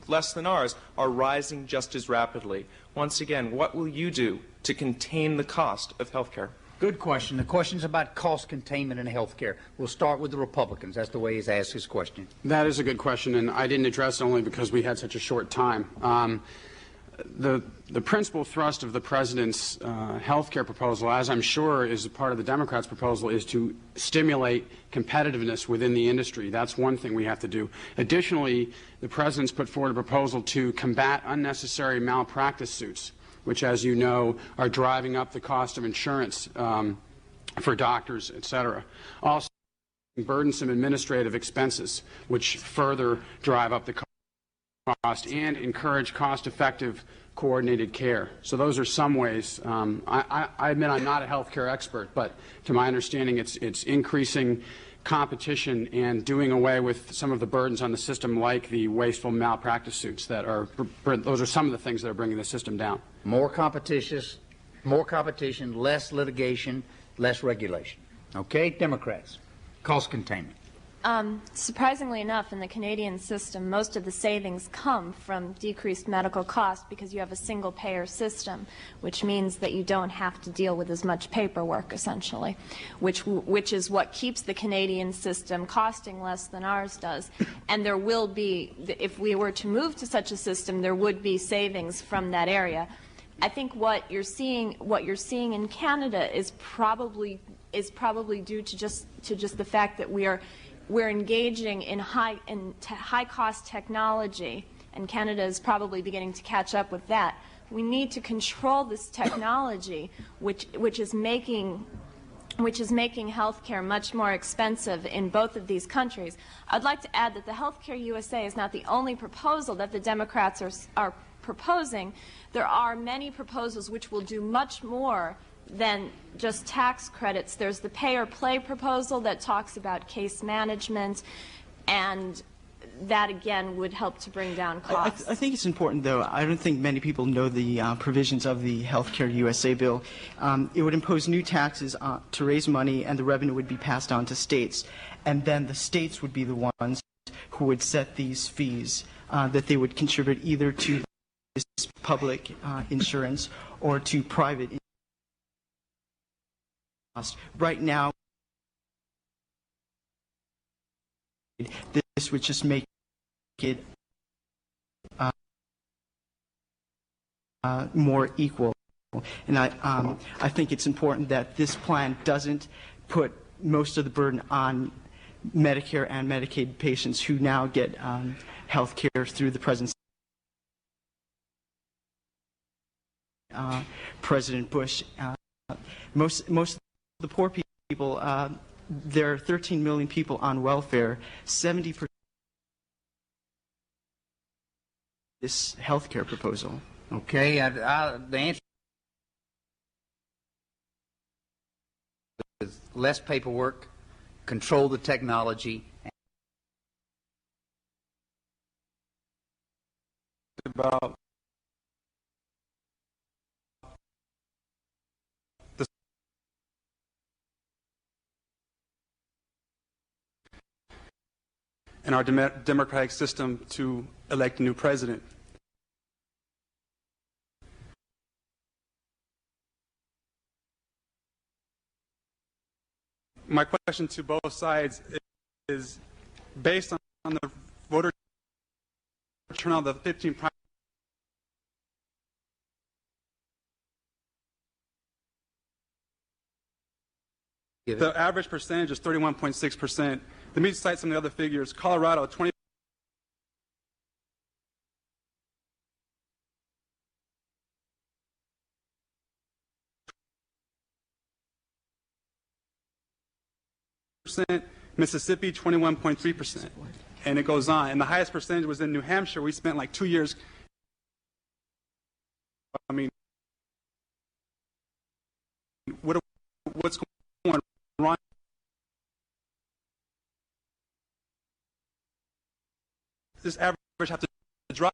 [SPEAKER 11] less than ours, are rising just as rapidly. Once again, what will you do to contain the cost of health care?
[SPEAKER 2] Good question. The question's about cost containment in health care. We'll start with the Republicans. That's the way he's asked his question.
[SPEAKER 7] That is a good question, and I didn't address it only because we had such a short time. The principal thrust of the President's health care proposal, as I'm sure is a part of the Democrats' proposal, is to stimulate competitiveness within the industry. That's one thing we have to do. Additionally, the President's put forward a proposal to combat unnecessary malpractice suits, which, as you know, are driving up the cost of insurance for doctors, et cetera. Also, burdensome administrative expenses, which further drive up the cost and encourage cost-effective coordinated care. So those are some ways. I admit I'm not a healthcare expert, but to my understanding, it's increasing competition and doing away with some of the burdens on the system, like the wasteful malpractice suits. Those are some of the things that are bringing the system down.
[SPEAKER 2] More competition, less litigation, less regulation. Okay, Democrats, cost containment.
[SPEAKER 8] Surprisingly enough, in the Canadian system, most of the savings come from decreased medical costs because you have a single-payer system, which means that you don't have to deal with as much paperwork, essentially, which is what keeps the Canadian system costing less than ours does. And there will be, if we were to move to such a system, there would be savings from that area. I think what you're seeing in Canada is probably due to just just the fact that we're engaging in high cost technology, and Canada is probably beginning to catch up with that. We need to control this technology, which is making healthcare much more expensive in both of these countries. I'd like to add that the Healthcare USA is not the only proposal that the Democrats are proposing. There are many proposals which will do much more than just tax credits. There's the pay-or-play proposal that talks about case management, and that again would help to bring down costs.
[SPEAKER 1] I think it's important, though. I don't think many people know the provisions of the Healthcare USA bill. It would impose new taxes to raise money, and the revenue would be passed on to states. And then the states would be the ones who would set these fees that they would contribute either to this public insurance or to private insurance. Right now, this would just make it more equal. And I think it's important that this plan doesn't put most of the burden on Medicare and Medicaid patients who now get health care through the present President Bush. Most of the poor people, there are 13 million people on welfare. 70% this health care proposal.
[SPEAKER 2] Okay, the answer is less paperwork, control the technology.
[SPEAKER 12] About in our democratic system to elect a new president. My question to both sides is based on the voter turnout of the 15 prime. The average percentage is 31.6%. Let me cite some of the other figures. Colorado, 20. Mississippi, 21.3%, and it goes on. And the highest percentage was in New Hampshire. We spent like 2 years. I mean, what's going wrong? This average have to drop.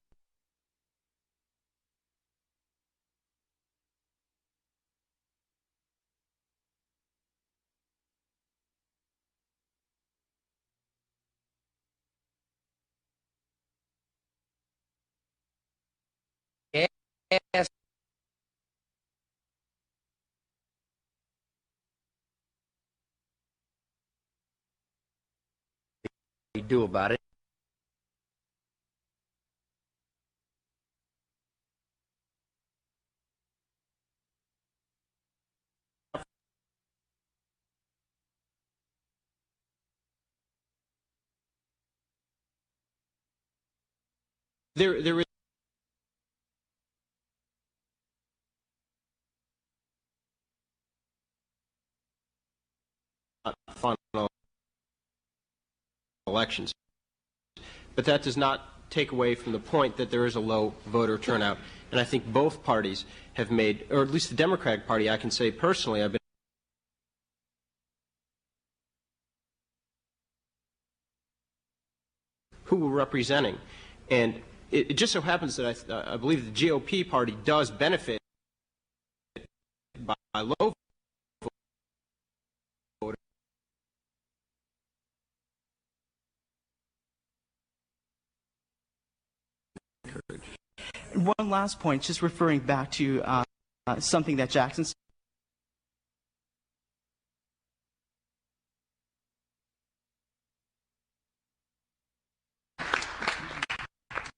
[SPEAKER 2] Yes. We do about it.
[SPEAKER 5] There is final elections, but that does not take away from the point that there is a low voter turnout. And I think both parties have made, or at least the Democratic Party, I can say personally, I've been who we're representing. And it just so happens that I believe the GOP party does benefit by low voter.
[SPEAKER 1] One last point, just referring back to something that Jackson said.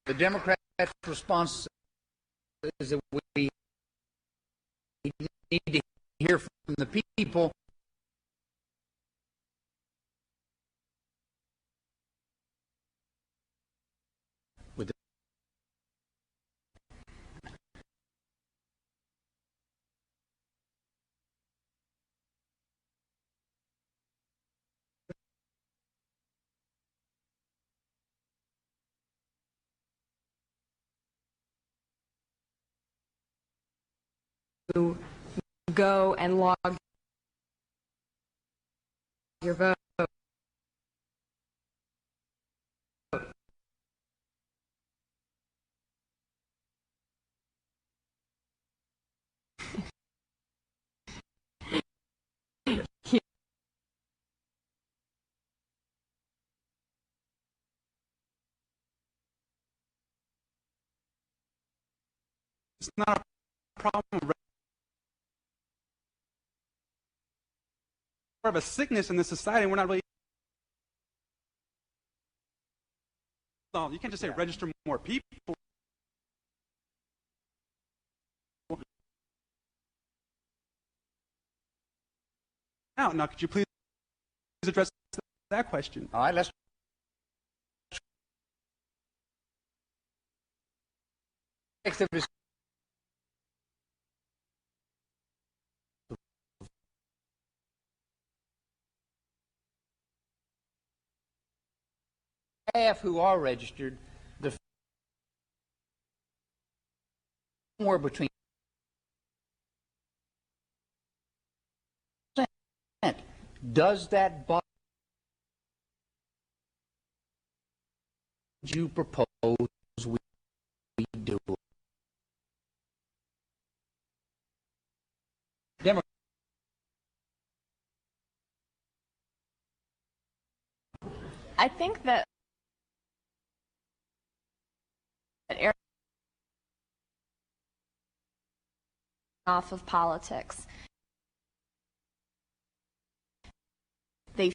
[SPEAKER 2] The Democrats' response is that we need to hear from the people
[SPEAKER 6] go and log your vote.
[SPEAKER 12] It's not a problem. Of a sickness in this society, and we're not really. You can't just say register more people. Now, could you please address that question?
[SPEAKER 2] All right, let's. Staff who are registered, the somewhere between does that bother you propose we do?
[SPEAKER 8] I think that off of politics. They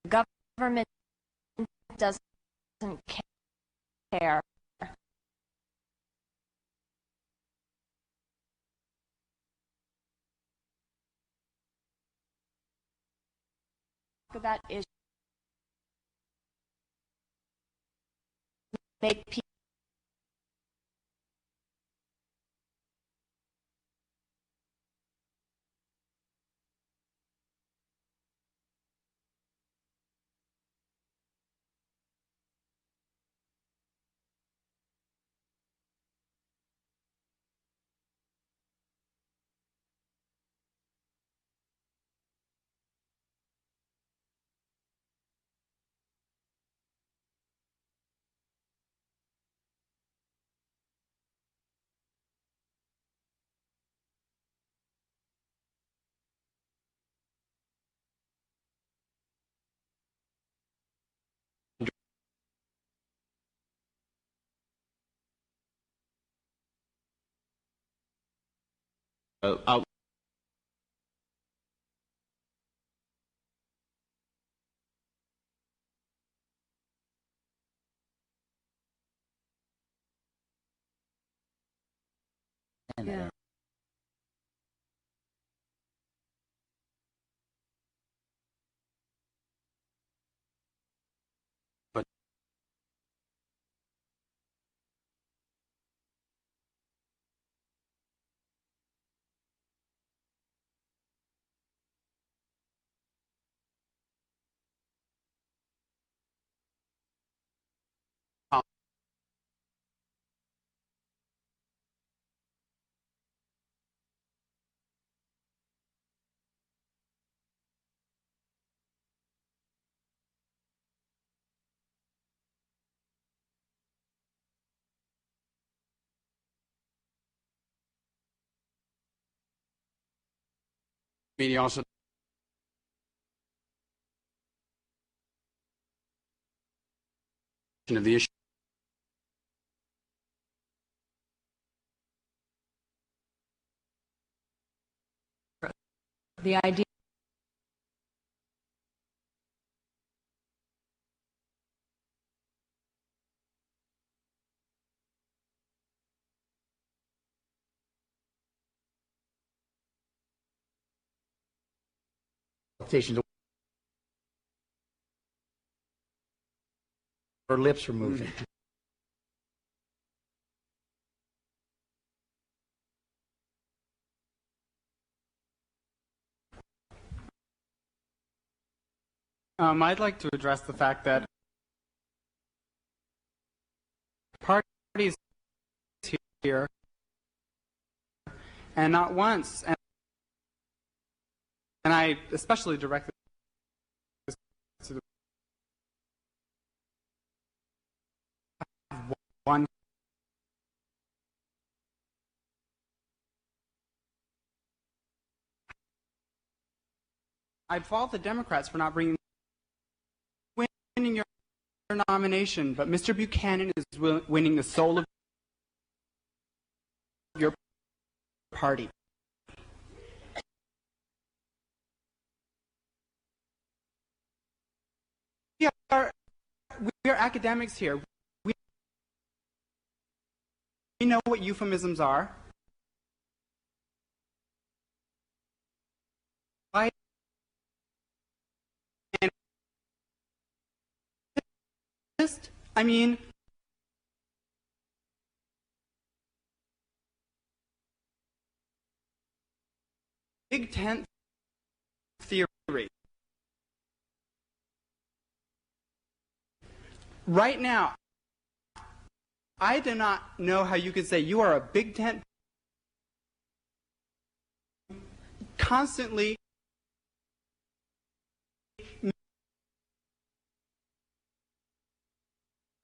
[SPEAKER 8] the government doesn't care. That issue make people
[SPEAKER 5] I'll
[SPEAKER 6] Yeah.
[SPEAKER 7] Media also of the issue.
[SPEAKER 6] The idea
[SPEAKER 2] her lips are moving.
[SPEAKER 13] I'd like to address the fact that party
[SPEAKER 7] here, and not once, and I especially direct this to the one. I'd fault the Democrats for not winning your nomination, but Mr. Buchanan is winning the soul of your party. We are academics here. We know what euphemisms are. I mean, big tent theory. Right now, I do not know how you could say you are a big tent constantly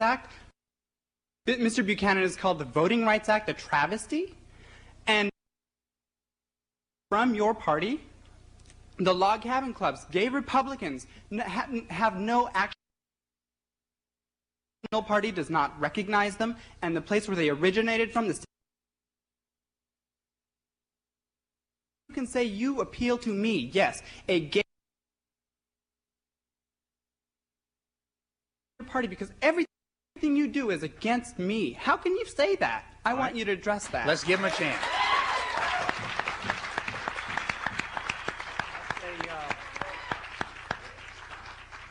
[SPEAKER 7] Act. Mr. Buchanan has called the Voting Rights Act a travesty, and from your party, the log cabin clubs, gay Republicans have no action. The party does not recognize them, and the place where they originated from, you can say you appeal to me. Yes, a gay party, because everything you do is against me. How can you say that? I want you to address that.
[SPEAKER 2] Let's give him a chance.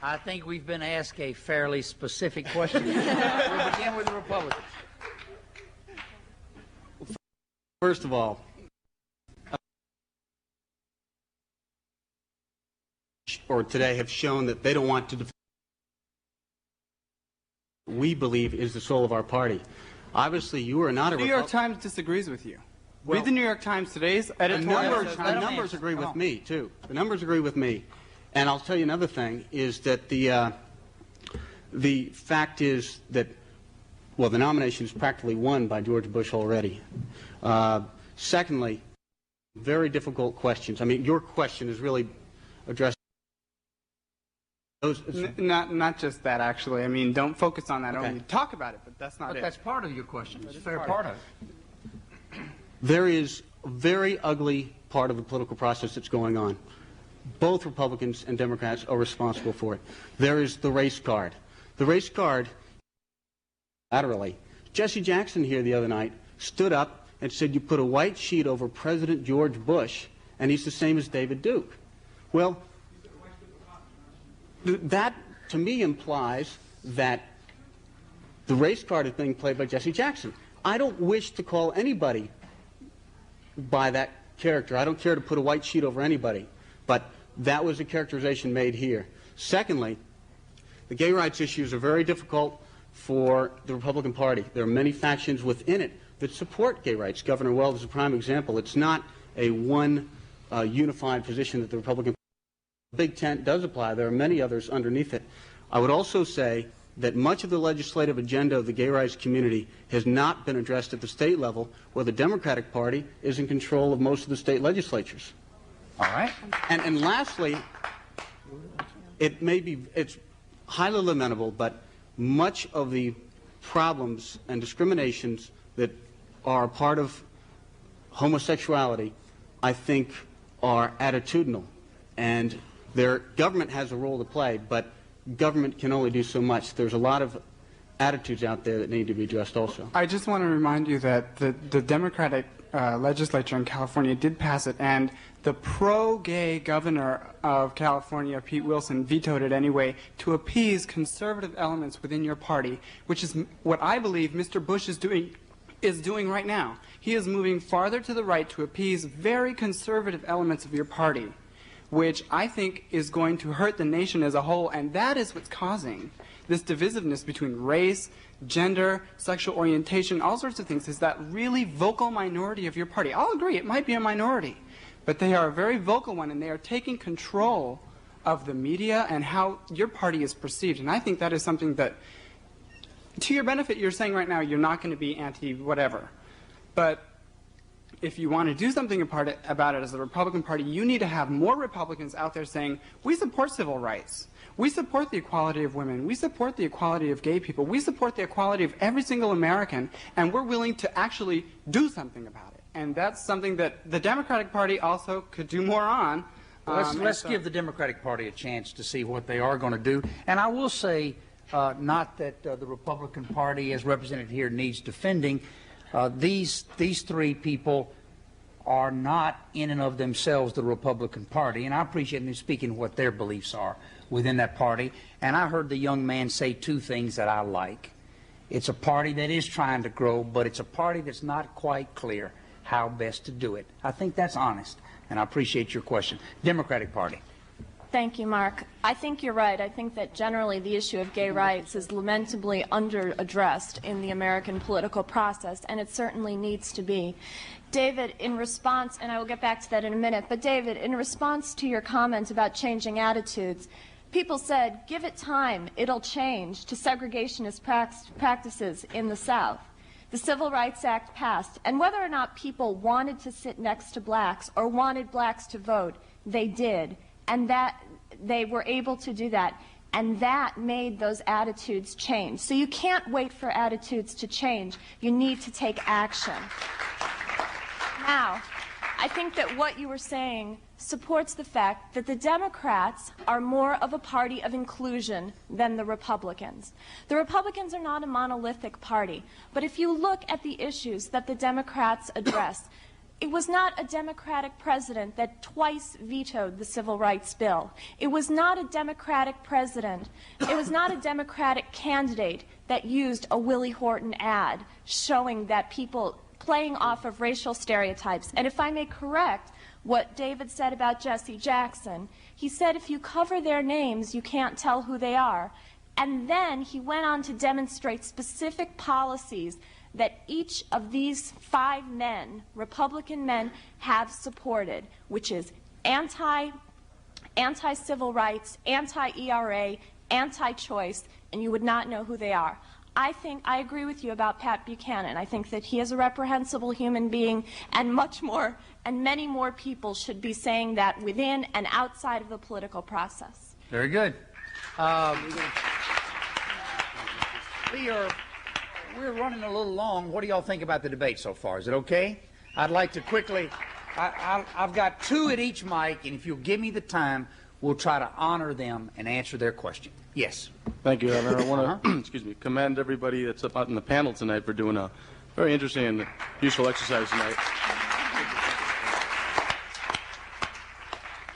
[SPEAKER 2] I think we've been asked a fairly specific question. We'll begin with the Republicans.
[SPEAKER 4] First of all, or today have shown that they don't want to defend what we believe is the soul of our party. Obviously, you are not a
[SPEAKER 7] New York Times disagrees with you. Read the New York Times today's editorial.
[SPEAKER 4] The numbers agree with me, too. The numbers agree with me. And I'll tell you another thing, is that the fact is that, well, the nomination is practically won by George Bush already. Secondly, very difficult questions. I mean, your question is really addressed.
[SPEAKER 7] Not just that, actually. I mean, don't focus on that only. Talk about it, but that's not it.
[SPEAKER 2] That's part of your question. It's a fair part of it.
[SPEAKER 4] There is a very ugly part of the political process that's going on. Both Republicans and Democrats are responsible for it. There is the race card. The race card, laterally. Jesse Jackson here the other night stood up and said you put a white sheet over President George Bush and he's the same as David Duke. Well, that to me implies that the race card is being played by Jesse Jackson. I don't wish to call anybody by that character. I don't care to put a white sheet over anybody. But that was a characterization made here. Secondly, the gay rights issues are very difficult for the Republican Party. There are many factions within it that support gay rights. Governor Weld is a prime example. It's not a one unified position that the Republican Big Tent does apply. There are many others underneath it. I would also say that much of the legislative agenda of the gay rights community has not been addressed at the state level, where the Democratic Party is in control of most of the state legislatures.
[SPEAKER 2] All right.
[SPEAKER 4] And lastly, it's highly lamentable, but much of the problems and discriminations that are part of homosexuality, I think, are attitudinal. And their government has a role to play, but government can only do so much. There's a lot of attitudes out there that need to be addressed also.
[SPEAKER 7] I just want to remind you that the Democratic legislature in California did pass it, and the pro-gay governor of California, Pete Wilson, vetoed it anyway to appease conservative elements within your party, which is what I believe Mr. Bush is doing right now. He is moving farther to the right to appease very conservative elements of your party. which I think is going to hurt the nation as a whole, and that is what's causing this divisiveness between race, gender, sexual orientation, all sorts of things, is that really vocal minority of your party. I'll agree, it might be a minority, but they are a very vocal one, and they are taking control of the media and how your party is perceived. And I think that is something that, to your benefit, you're saying right now you're not going to be anti-whatever. But if you want to do something about it as the Republican Party, you need to have more Republicans out there saying, we support civil rights. We support the equality of women. We support the equality of gay people. We support the equality of every single American, and we're willing to actually do something about it. And that's something that the Democratic Party also could do more on.
[SPEAKER 2] Let's give the Democratic Party a chance to see what they are going to do. And I will say, not that the Republican Party, as represented here, needs defending. These three people are not in and of themselves the Republican Party, and I appreciate them speaking what their beliefs are within that party. And I heard the young man say two things that I like. It's a party that is trying to grow, but it's a party that's not quite clear how best to do it. I think that's honest, and I appreciate your question. Democratic Party.
[SPEAKER 8] Thank you, Mark. I think you're right. I think that generally the issue of gay rights is lamentably under-addressed in the American political process, and it certainly needs to be. David, in response, and I will get back to that in a minute, but David, in response to your comment about changing attitudes, people said, give it time, it'll change, to segregationist practices in the South. The Civil Rights Act passed, and whether or not people wanted to sit next to blacks or wanted blacks to vote, they did. And that they were able to do that, and that made those attitudes change. So you can't wait for attitudes to change. You need to take action. Now, I think that what you were saying supports the fact that the Democrats are more of a party of inclusion than the Republicans. The Republicans are not a monolithic party, but if you look at the issues that the Democrats address, it was not a Democratic president that twice vetoed the Civil Rights Bill. It was not a Democratic president. It was not a Democratic candidate that used a Willie Horton ad showing that people playing off of racial stereotypes. And if I may correct what David said about Jesse Jackson, he said if you cover their names, you can't tell who they are. And then he went on to demonstrate specific policies that each of these 5 men, Republican men, have supported, which is anti-civil rights, anti-ERA, anti-choice, and you would not know who they are. I agree with you about Pat Buchanan. I think that he is a reprehensible human being, and many more people should be saying that within and outside of the political process.
[SPEAKER 2] Very good. We're running a little long. What do y'all think about the debate so far? Is it okay? I'd like to quickly, I've got 2 at each mic, and if you'll give me the time, we'll try to honor them and answer their question. Yes.
[SPEAKER 13] Thank you, Governor. I want to commend everybody that's up out in the panel tonight for doing a very interesting and useful exercise tonight.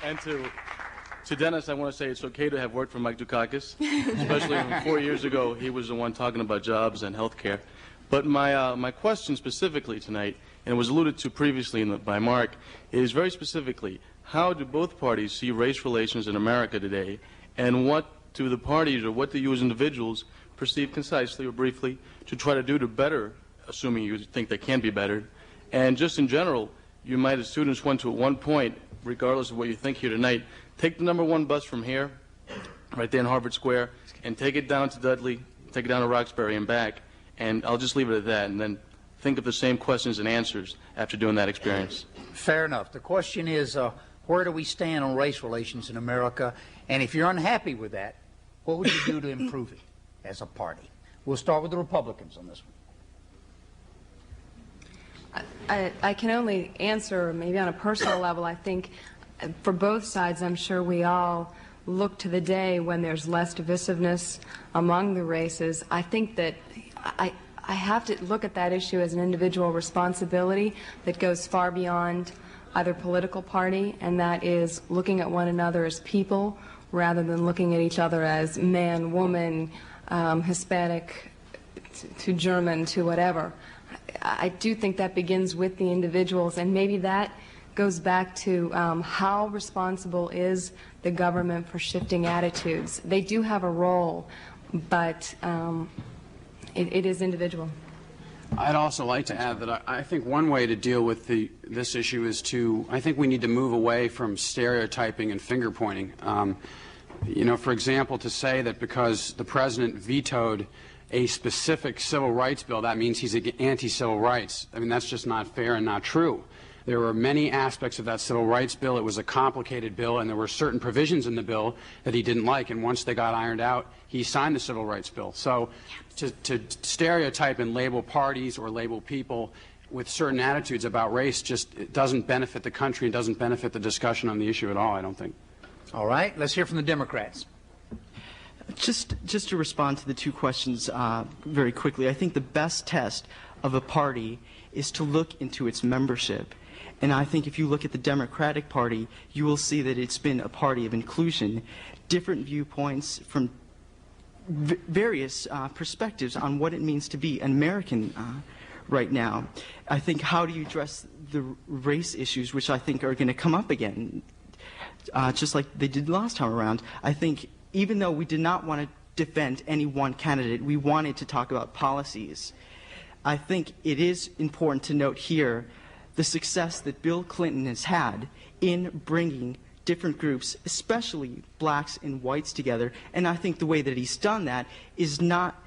[SPEAKER 13] And to Dennis, I want to say it's okay to have worked for Mike Dukakis, especially when 4 years ago he was the one talking about jobs and health care. But my question specifically tonight, and it was alluded to previously by Mark, is very specifically, how do both parties see race relations in America today, and what do the parties, or what do you as individuals perceive concisely or briefly to try to do to better, assuming you think they can be bettered? And just in general, you might, as students, want to at one point, regardless of what you think here tonight, take the #1 bus from here, right there in Harvard Square, and take it down to Dudley, take it down to Roxbury and back, and I'll just leave it at that, and then think of the same questions and answers after doing that experience.
[SPEAKER 2] Fair enough. The question is, where do we stand on race relations in America? And if you're unhappy with that, what would you do to improve it as a party? We'll start with the Republicans on this one.
[SPEAKER 6] I can only answer maybe on a personal level. I think for both sides, I'm sure we all look to the day when there's less divisiveness among the races. I think that I have to look at that issue as an individual responsibility that goes far beyond either political party, and that is looking at one another as people rather than looking at each other as man, woman, Hispanic to German to whatever. I do think that begins with the individuals, and maybe that goes back to how responsible is the government for shifting attitudes. They do have a role, but it is individual.
[SPEAKER 7] I'd also like to add that I think one way to deal with this issue is I think we need to move away from stereotyping and finger pointing. You know, for example, to say that because the president vetoed a specific civil rights bill, that means he's anti-civil rights. I mean, that's just not fair and not true. There were many aspects of that civil rights bill. It was a complicated bill, and there were certain provisions in the bill that he didn't like, and once they got ironed out, he signed the civil rights bill. So to stereotype and label parties or label people with certain attitudes about race it doesn't benefit the country and doesn't benefit the discussion on the issue at all, I don't think.
[SPEAKER 2] All right, let's hear from the Democrats.
[SPEAKER 1] Just to respond to the two questions very quickly, I think the best test of a party is to look into its membership. And I think if you look at the Democratic Party, you will see that it's been a party of inclusion, different viewpoints from various perspectives on what it means to be an American right now. I think how do you address the race issues, which I think are going to come up again, just like they did last time around. I think even though we did not want to defend any one candidate, we wanted to talk about policies. I think it is important to note here the success that Bill Clinton has had in bringing different groups, especially blacks and whites, together. And I think the way that he's done that is not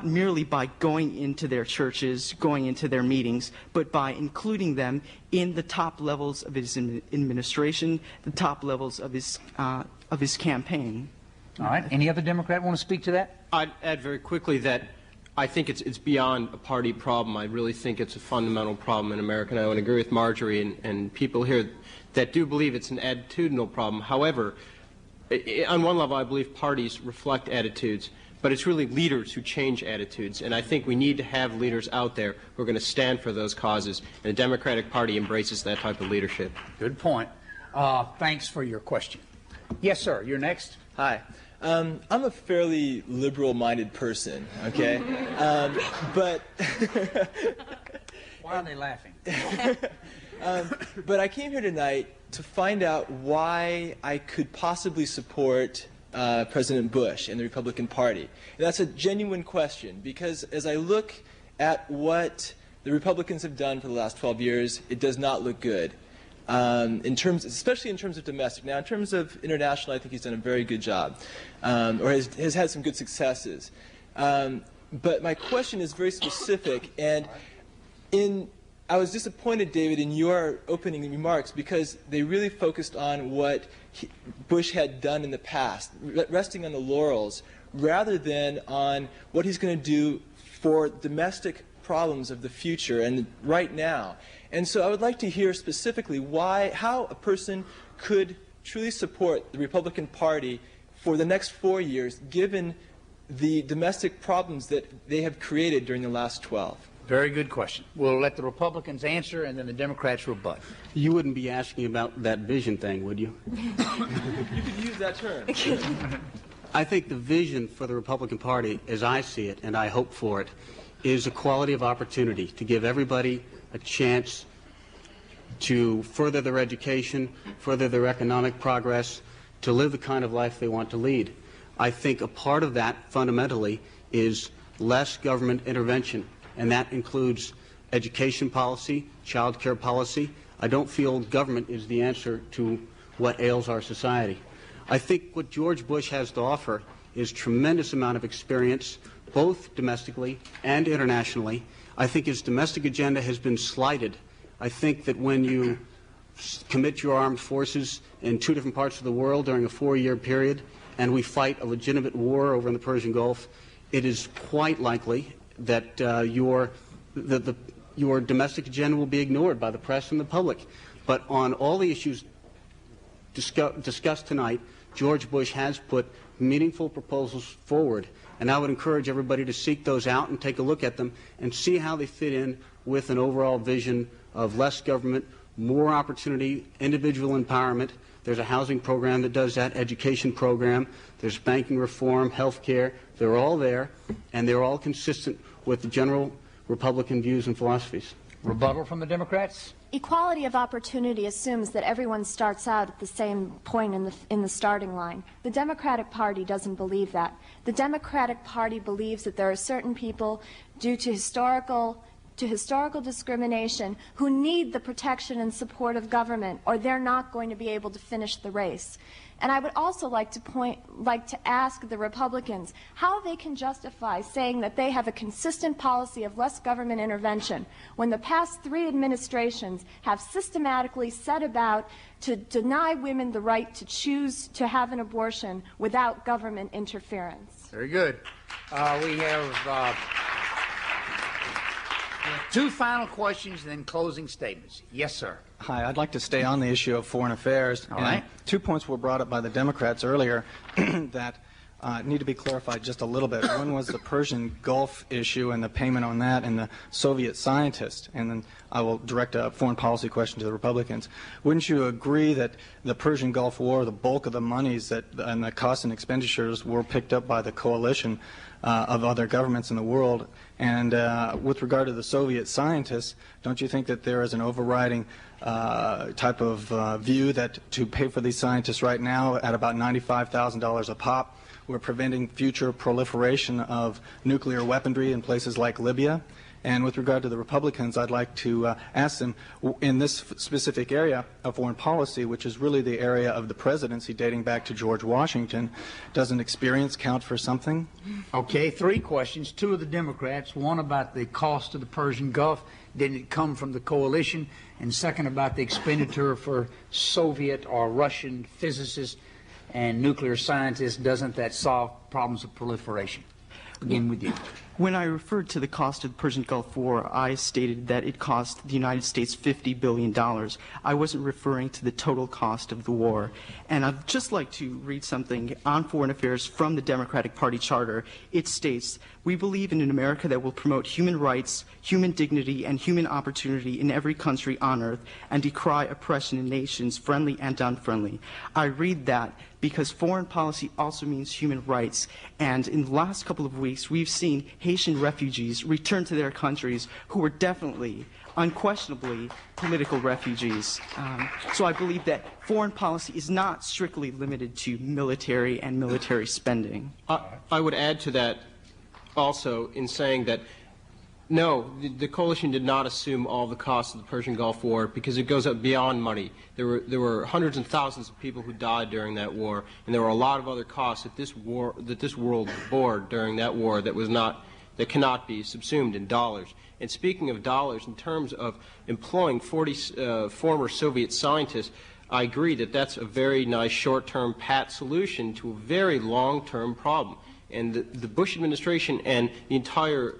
[SPEAKER 1] merely by going into their churches, going into their meetings, but by including them in the top levels of his administration, the top levels of his campaign.
[SPEAKER 2] All right. Any other Democrat want to speak to that?
[SPEAKER 5] I'd add very quickly that I think it's beyond a party problem. I really think it's a fundamental problem in America, and I would agree with Marjorie and people here that do believe it's an attitudinal problem. However, on one level, I believe parties reflect attitudes, but it's really leaders who change attitudes, and I think we need to have leaders out there who are going to stand for those causes, and the Democratic Party embraces that type of leadership.
[SPEAKER 2] Good point. Thanks for your question. Yes, sir. You're next.
[SPEAKER 14] Hi. I'm a fairly liberal-minded person, okay? But
[SPEAKER 2] why are they laughing?
[SPEAKER 14] But I came here tonight to find out why I could possibly support President Bush and the Republican Party. And that's a genuine question, because as I look at what the Republicans have done for the last 12 years, it does not look good. Especially in terms of domestic. Now, in terms of international, I think he's done a very good job, or has had some good successes. But my question is very specific, and I was disappointed, David, in your opening remarks because they really focused on what Bush had done in the past, resting on the laurels, rather than on what he's going to do for domestic problems of the future and right now. And so I would like to hear specifically how a person could truly support the Republican Party for the next 4 years, given the domestic problems that they have created during the last 12.
[SPEAKER 2] Very good question. We'll let the Republicans answer, and then the Democrats rebut.
[SPEAKER 4] You wouldn't be asking about that vision thing, would you?
[SPEAKER 14] You could use that term.
[SPEAKER 4] I think the vision for the Republican Party, as I see it, and I hope for it, is equality of opportunity, to give everybody a chance to further their education, further their economic progress, to live the kind of life they want to lead. I think a part of that, fundamentally, is less government intervention, and that includes education policy, child care policy. I don't feel government is the answer to what ails our society. I think what George Bush has to offer is tremendous amount of experience, both domestically and internationally. I think his domestic agenda has been slighted. I think that when you commit your armed forces in 2 different parts of the world during a 4-year period, and we fight a legitimate war over in the Persian Gulf, it is quite likely that your domestic agenda will be ignored by the press and the public. But on all the issues discussed tonight, George Bush has put meaningful proposals forward, and I would encourage everybody to seek those out and take a look at them and see how they fit in with an overall vision of less government, more opportunity, individual empowerment. There's a housing program that does that, education program, there's banking reform, health care. They're all there, and they're all consistent with the general Republican views and philosophies.
[SPEAKER 2] Rebuttal from the Democrats?
[SPEAKER 8] Equality of opportunity assumes that everyone starts out at the same point in the starting line. The Democratic Party doesn't believe that. The Democratic Party believes that there are certain people, due to historical discrimination, who need the protection and support of government, or they're not going to be able to finish the race. And I would also like to ask the Republicans how they can justify saying that they have a consistent policy of less government intervention when the past 3 administrations have systematically set about to deny women the right to choose to have an abortion without government interference.
[SPEAKER 2] Very good. We have 2 final questions and then closing statements. Yes, sir.
[SPEAKER 15] Hi, I'd like to stay on the issue of foreign affairs.
[SPEAKER 2] All right.
[SPEAKER 15] 2 points were brought up by the Democrats earlier that need to be clarified just a little bit. One was the Persian Gulf issue and the payment on that and the Soviet scientist. And then I will direct a foreign policy question to the Republicans. Wouldn't you agree that the Persian Gulf War, the bulk of the monies and the costs and expenditures were picked up by the coalition of other governments in the world? And with regard to the Soviet scientists, don't you think that there is an overriding type of view that to pay for these scientists right now at about $95,000 a pop, we're preventing future proliferation of nuclear weaponry in places like Libya? And with regard to the Republicans, I'd like to ask them, in this specific area of foreign policy, which is really the area of the presidency dating back to George Washington, doesn't experience count for something?
[SPEAKER 2] Okay, 3 questions. 2 of the Democrats. One about the cost of the Persian Gulf. Didn't it come from the coalition? And second, about the expenditure for Soviet or Russian physicists and nuclear scientists. Doesn't that solve problems of proliferation? Begin with you.
[SPEAKER 1] When I referred to the cost of the Persian Gulf War, I stated that it cost the United States $50 billion. I wasn't referring to the total cost of the war. And I'd just like to read something on foreign affairs from the Democratic Party charter. It states, "We believe in an America that will promote human rights, human dignity, and human opportunity in every country on earth, and decry oppression in nations, friendly and unfriendly." I read that because foreign policy also means human rights. And in the last couple of weeks, we've seen Haitian refugees return to their countries who were definitely, unquestionably, political refugees. So I believe that foreign policy is not strictly limited to military and military spending.
[SPEAKER 5] I would add to that also in saying that no, the coalition did not assume all the costs of the Persian Gulf War because it goes up beyond money. There were hundreds and thousands of people who died during that war, and there were a lot of other costs that this world bore during that war that cannot be subsumed in dollars. And speaking of dollars, in terms of employing 40 former Soviet scientists, I agree that that's a very nice short-term pat solution to a very long-term problem. And the Bush administration and the entire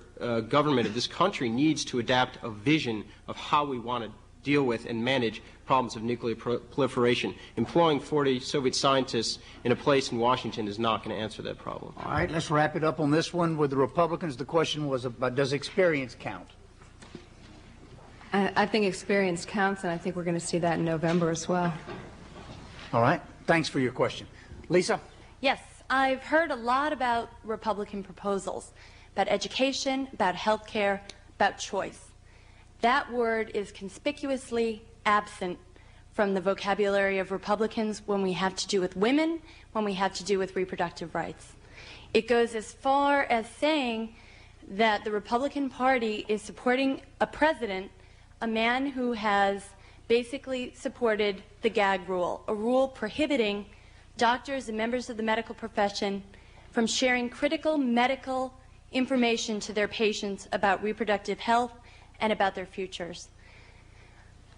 [SPEAKER 5] government of this country needs to adapt a vision of how we want to deal with and manage problems of nuclear proliferation. Employing 40 Soviet scientists in a place in Washington is not going to answer that problem.
[SPEAKER 2] All right, let's wrap it up on this one. With the Republicans, the question was about, does experience count?
[SPEAKER 6] I think experience counts, and I think we're going to see that in November as well.
[SPEAKER 2] All right. Thanks for your question. Lisa?
[SPEAKER 16] Yes, I've heard a lot about Republican proposals, about education, about health care, about choice. That word is conspicuously absent from the vocabulary of Republicans when we have to do with women, when we have to do with reproductive rights. It goes as far as saying that the Republican Party is supporting a president, a man who has basically supported the gag rule, a rule prohibiting doctors and members of the medical profession from sharing critical medical information to their patients about reproductive health and about their futures.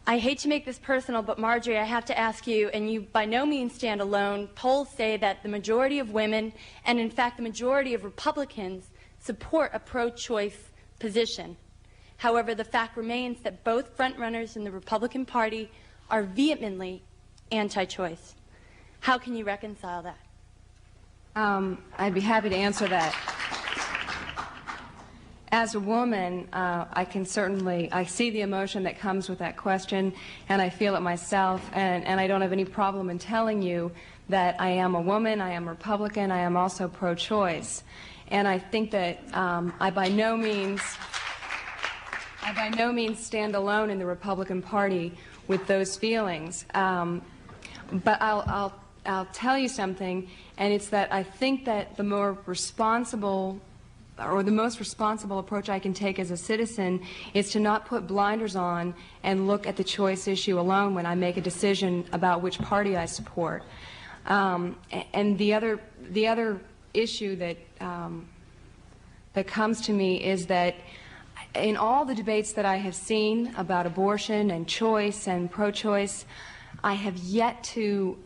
[SPEAKER 16] I hate to make this personal, but Marjorie, I have to ask you, and you by no means stand alone, polls say that the majority of women, and in fact the majority of Republicans, support a pro-choice position. However, the fact remains that both frontrunners in the Republican Party are vehemently anti-choice. How can you reconcile that?
[SPEAKER 6] I'd be happy to answer that. As a woman, I see the emotion that comes with that question, and I feel it myself, and I don't have any problem in telling you that I am a woman, I am Republican, I am also pro-choice. And I think that I by no means I by no means stand alone in the Republican Party with those feelings. But I'll tell you something, and it's that I think that the more responsible or the most responsible approach I can take as a citizen is to not put blinders on and look at the choice issue alone when I make a decision about which party I support. And the other issue that that comes to me is that in all the debates that I have seen about abortion and choice and pro-choice, I have yet to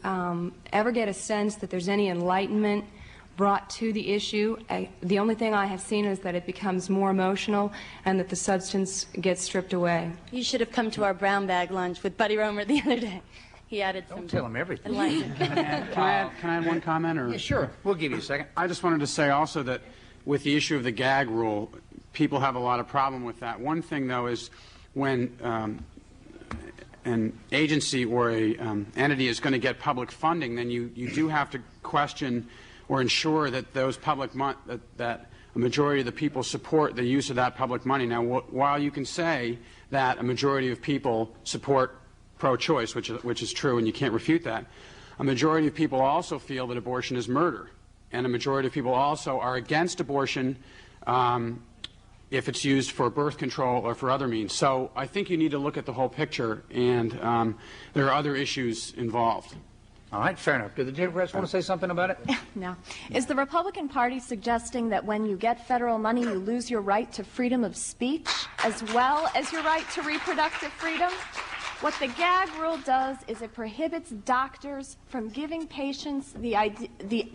[SPEAKER 6] ever get a sense that there's any enlightenment brought to the issue. The only thing I have seen is that it becomes more emotional and that the substance gets stripped away.
[SPEAKER 16] You should have come to our brown bag lunch with Buddy Romer the other day. He added some.
[SPEAKER 2] Don't tell him everything.
[SPEAKER 16] Enlightenment.
[SPEAKER 7] Can I add one comment? Or?
[SPEAKER 2] Yeah, sure. We'll give you a second.
[SPEAKER 7] I just wanted to say also that with the issue of the gag rule, people have a lot of problem with that. One thing, though, is when an agency or a entity is going to get public funding, then you do have to question or ensure that those public that a majority of the people support the use of that public money. Now, while you can say that a majority of people support pro-choice, which is true, and you can't refute that, a majority of people also feel that abortion is murder, and a majority of people also are against abortion if it's used for birth control or for other means. So I think you need to look at the whole picture, and there are other issues involved.
[SPEAKER 2] All right, fair enough. Do the Democrats want to say something about it?
[SPEAKER 8] No. Is the Republican Party suggesting that when you get federal money, you lose your right to freedom of speech as well as your right to reproductive freedom? What the gag rule does is it prohibits doctors from giving patients the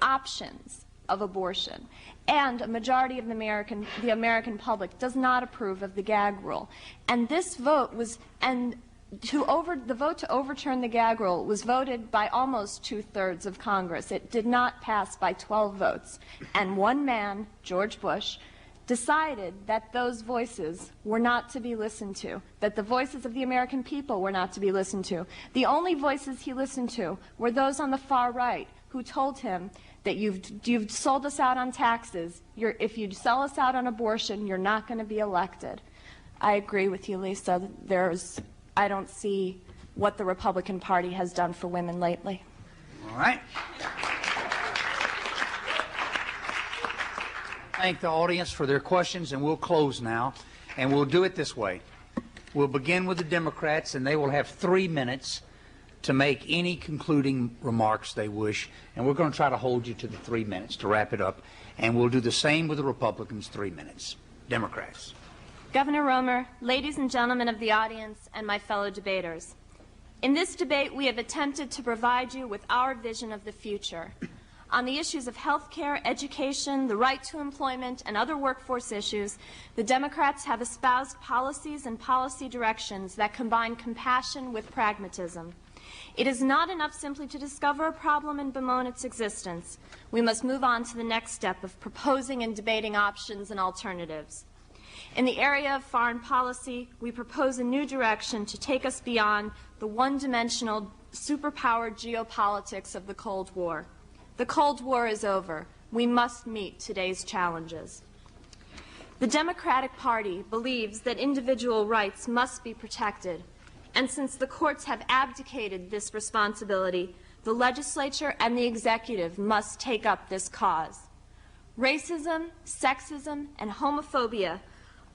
[SPEAKER 8] options of abortion. And a majority of the American public does not approve of the gag rule. And this vote was, the vote to overturn the gag rule was voted by almost 2/3 of Congress. It did not pass by 12 votes. And one man, George Bush, decided that those voices were not to be listened to, that the voices of the American people were not to be listened to. The only voices he listened to were those on the far right who told him that you've sold us out on taxes. If you sell us out on abortion, you're not going to be elected. I agree with you, Lisa. I don't see what the Republican Party has done for women lately.
[SPEAKER 2] All right. Thank the audience for their questions, and we'll close now. And we'll do it this way. We'll begin with the Democrats, and they will have 3 minutes to make any concluding remarks they wish. And we're going to try to hold you to the 3 minutes to wrap it up. And we'll do the same with the Republicans, 3 minutes. Democrats.
[SPEAKER 8] Governor Romer, ladies and gentlemen of the audience, and my fellow debaters. In this debate, we have attempted to provide you with our vision of the future. On the issues of health care, education, the right to employment, and other workforce issues, the Democrats have espoused policies and policy directions that combine compassion with pragmatism. It is not enough simply to discover a problem and bemoan its existence. We must move on to the next step of proposing and debating options and alternatives. In the area of foreign policy, we propose a new direction to take us beyond the one-dimensional, superpowered geopolitics of the Cold War. The Cold War is over. We must meet today's challenges. The Democratic Party believes that individual rights must be protected, and since the courts have abdicated this responsibility, the legislature and the executive must take up this cause. Racism, sexism, and homophobia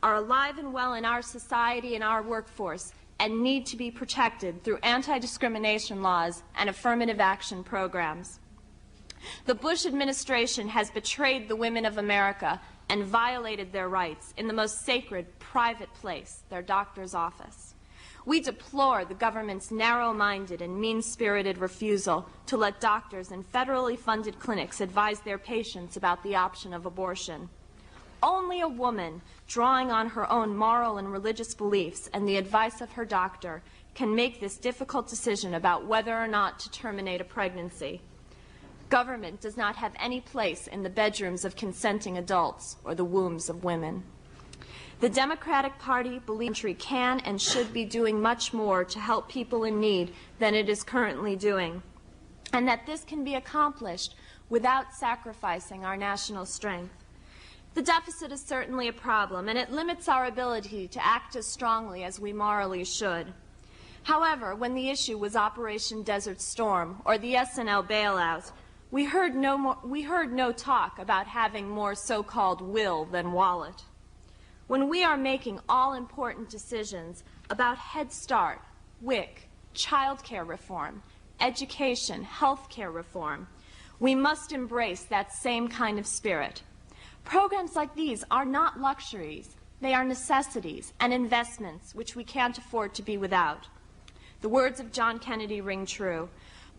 [SPEAKER 8] are alive and well in our society and our workforce and need to be protected through anti-discrimination laws and affirmative action programs. The Bush administration has betrayed the women of America and violated their rights in the most sacred private place, their doctor's office. We deplore the government's narrow-minded and mean-spirited refusal to let doctors in federally funded clinics advise their patients about the option of abortion. Only a woman drawing on her own moral and religious beliefs and the advice of her doctor can make this difficult decision about whether or not to terminate a pregnancy. Government does not have any place in the bedrooms of consenting adults or the wombs of women. The Democratic Party believes the country can and should be doing much more to help people in need than it is currently doing, and that this can be accomplished without sacrificing our national strength. The deficit is certainly a problem, and it limits our ability to act as strongly as we morally should. However, when the issue was Operation Desert Storm or the S&L bailout, we heard no talk about having more so-called will than wallet. When we are making all-important decisions about Head Start, WIC, child care reform, education, health care reform, we must embrace that same kind of spirit. Programs like these are not luxuries. They are necessities and investments which we can't afford to be without. The words of John Kennedy ring true.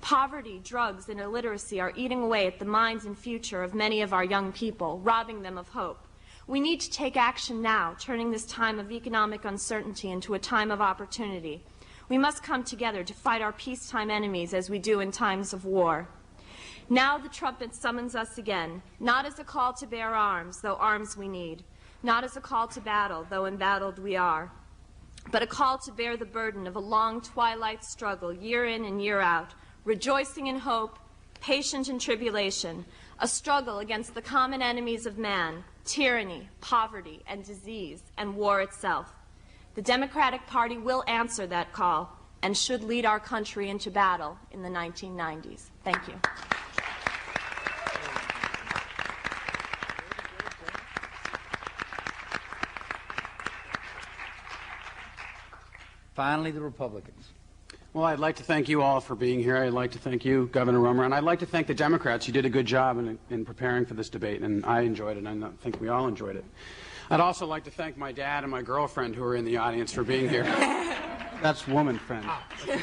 [SPEAKER 8] Poverty, drugs, and illiteracy are eating away at the minds and future of many of our young people, robbing them of hope. We need to take action now, turning this time of economic uncertainty into a time of opportunity. We must come together to fight our peacetime enemies as we do in times of war. Now the trumpet summons us again, not as a call to bear arms, though arms we need, not as a call to battle, though embattled we are, but a call to bear the burden of a long twilight struggle, year in and year out, rejoicing in hope, patient in tribulation, a struggle against the common enemies of man, tyranny, poverty, and disease, and war itself. The Democratic Party will answer that call and should lead our country into battle in the 1990s. Thank you.
[SPEAKER 2] Finally, the Republicans.
[SPEAKER 7] Well, I'd like to thank you all for being here. I'd like to thank you, Governor Romer, and I'd like to thank the Democrats. You did a good job in preparing for this debate, and I enjoyed it, and I think we all enjoyed it. I'd also like to thank my dad and my girlfriend who are in the audience for being here. That's woman friend. Thank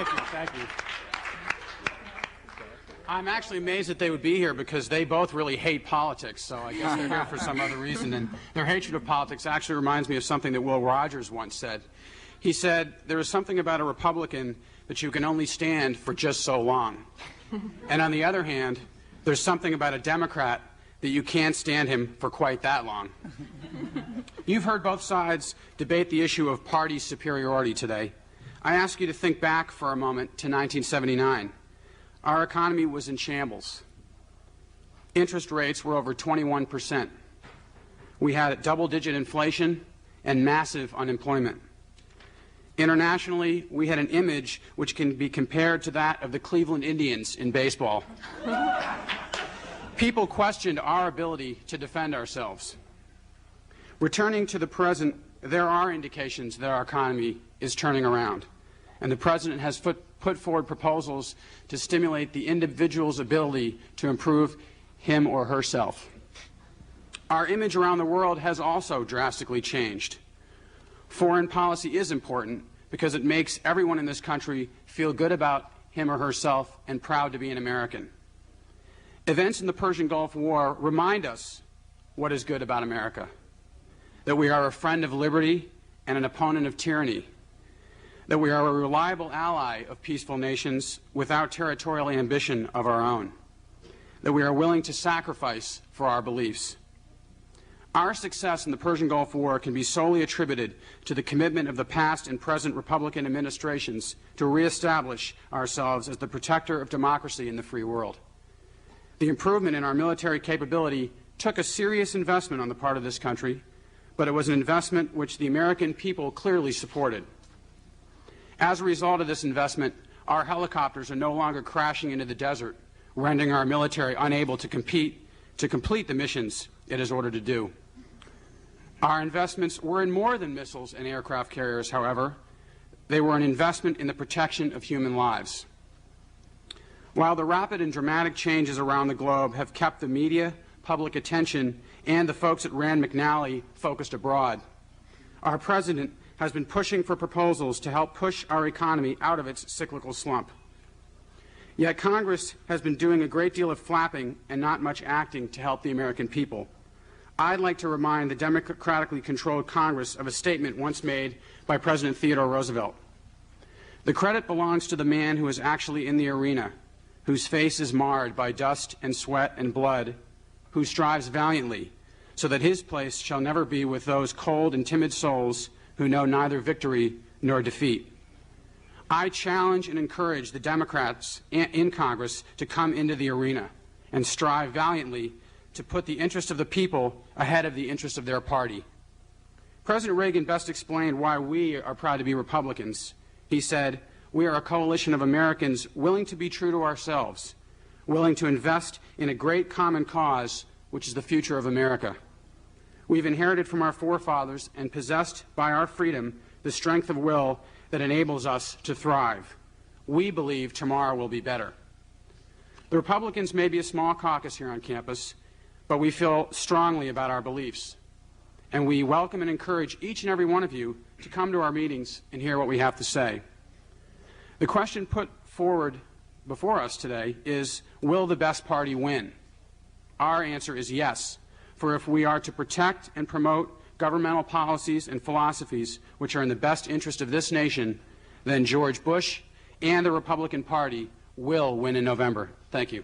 [SPEAKER 7] you, thank you. I'm actually amazed that they would be here because they both really hate politics, so I guess they're here for some other reason. And their hatred of politics actually reminds me of something that Will Rogers once said. He said, there is something about a Republican that you can only stand for just so long. And on the other hand, there's something about a Democrat that you can't stand him for quite that long. You've heard both sides debate the issue of party superiority today. I ask you to think back for a moment to 1979. Our economy was in shambles. Interest rates were over 21%. We had double-digit inflation and massive unemployment. Internationally, we had an image which can be compared to that of the Cleveland Indians in baseball. People questioned our ability to defend ourselves. Returning to the present, there are indications that our economy is turning around, and the President has put forward proposals to stimulate the individual's ability to improve him or herself. Our image around the world has also drastically changed. Foreign policy is important because it makes everyone in this country feel good about him or herself and proud to be an American. Events in the Persian Gulf War remind us what is good about America, that we are a friend of liberty and an opponent of tyranny, that we are a reliable ally of peaceful nations without territorial ambition of our own, that we are willing to sacrifice for our beliefs. Our success in the Persian Gulf War can be solely attributed to the commitment of the past and present Republican administrations to reestablish ourselves as the protector of democracy in the free world. The improvement in our military capability took a serious investment on the part of this country, but it was an investment which the American people clearly supported. As a result of this investment, our helicopters are no longer crashing into the desert, rendering our military unable to complete the missions it is ordered to do. Our investments were in more than missiles and aircraft carriers, however. They were an investment in the protection of human lives. While the rapid and dramatic changes around the globe have kept the media, public attention, and the folks at Rand McNally focused abroad, our President has been pushing for proposals to help push our economy out of its cyclical slump. Yet Congress has been doing a great deal of flapping and not much acting to help the American people. I'd like to remind the democratically controlled Congress of a statement once made by President Theodore Roosevelt. The credit belongs to the man who is actually in the arena, whose face is marred by dust and sweat and blood, who strives valiantly, so that his place shall never be with those cold and timid souls who know neither victory nor defeat. I challenge and encourage the Democrats in Congress to come into the arena, and strive valiantly to put the interest of the people ahead of the interest of their party. President Reagan best explained why we are proud to be Republicans. He said, "We are a coalition of Americans willing to be true to ourselves, willing to invest in a great common cause, which is the future of America. We've inherited from our forefathers and possessed by our freedom the strength of will that enables us to thrive. We believe tomorrow will be better." The Republicans may be a small caucus here on campus, but we feel strongly about our beliefs, and we welcome and encourage each and every one of you to come to our meetings and hear what we have to say. The question put forward before us today is, will the best party win? Our answer is yes, for if we are to protect and promote governmental policies and philosophies which are in the best interest of this nation, then George Bush and the Republican Party will win in November. Thank you.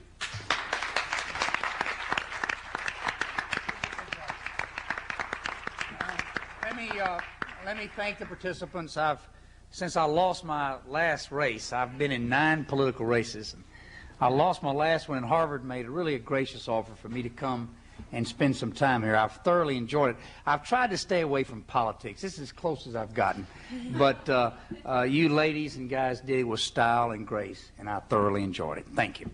[SPEAKER 2] Let me thank the participants. Since I lost my last race, I've been in 9 political races. I lost my last one, and Harvard made really a gracious offer for me to come and spend some time here. I've thoroughly enjoyed it. I've tried to stay away from politics. This is as close as I've gotten. But you ladies and guys did it with style and grace, and I thoroughly enjoyed it. Thank you.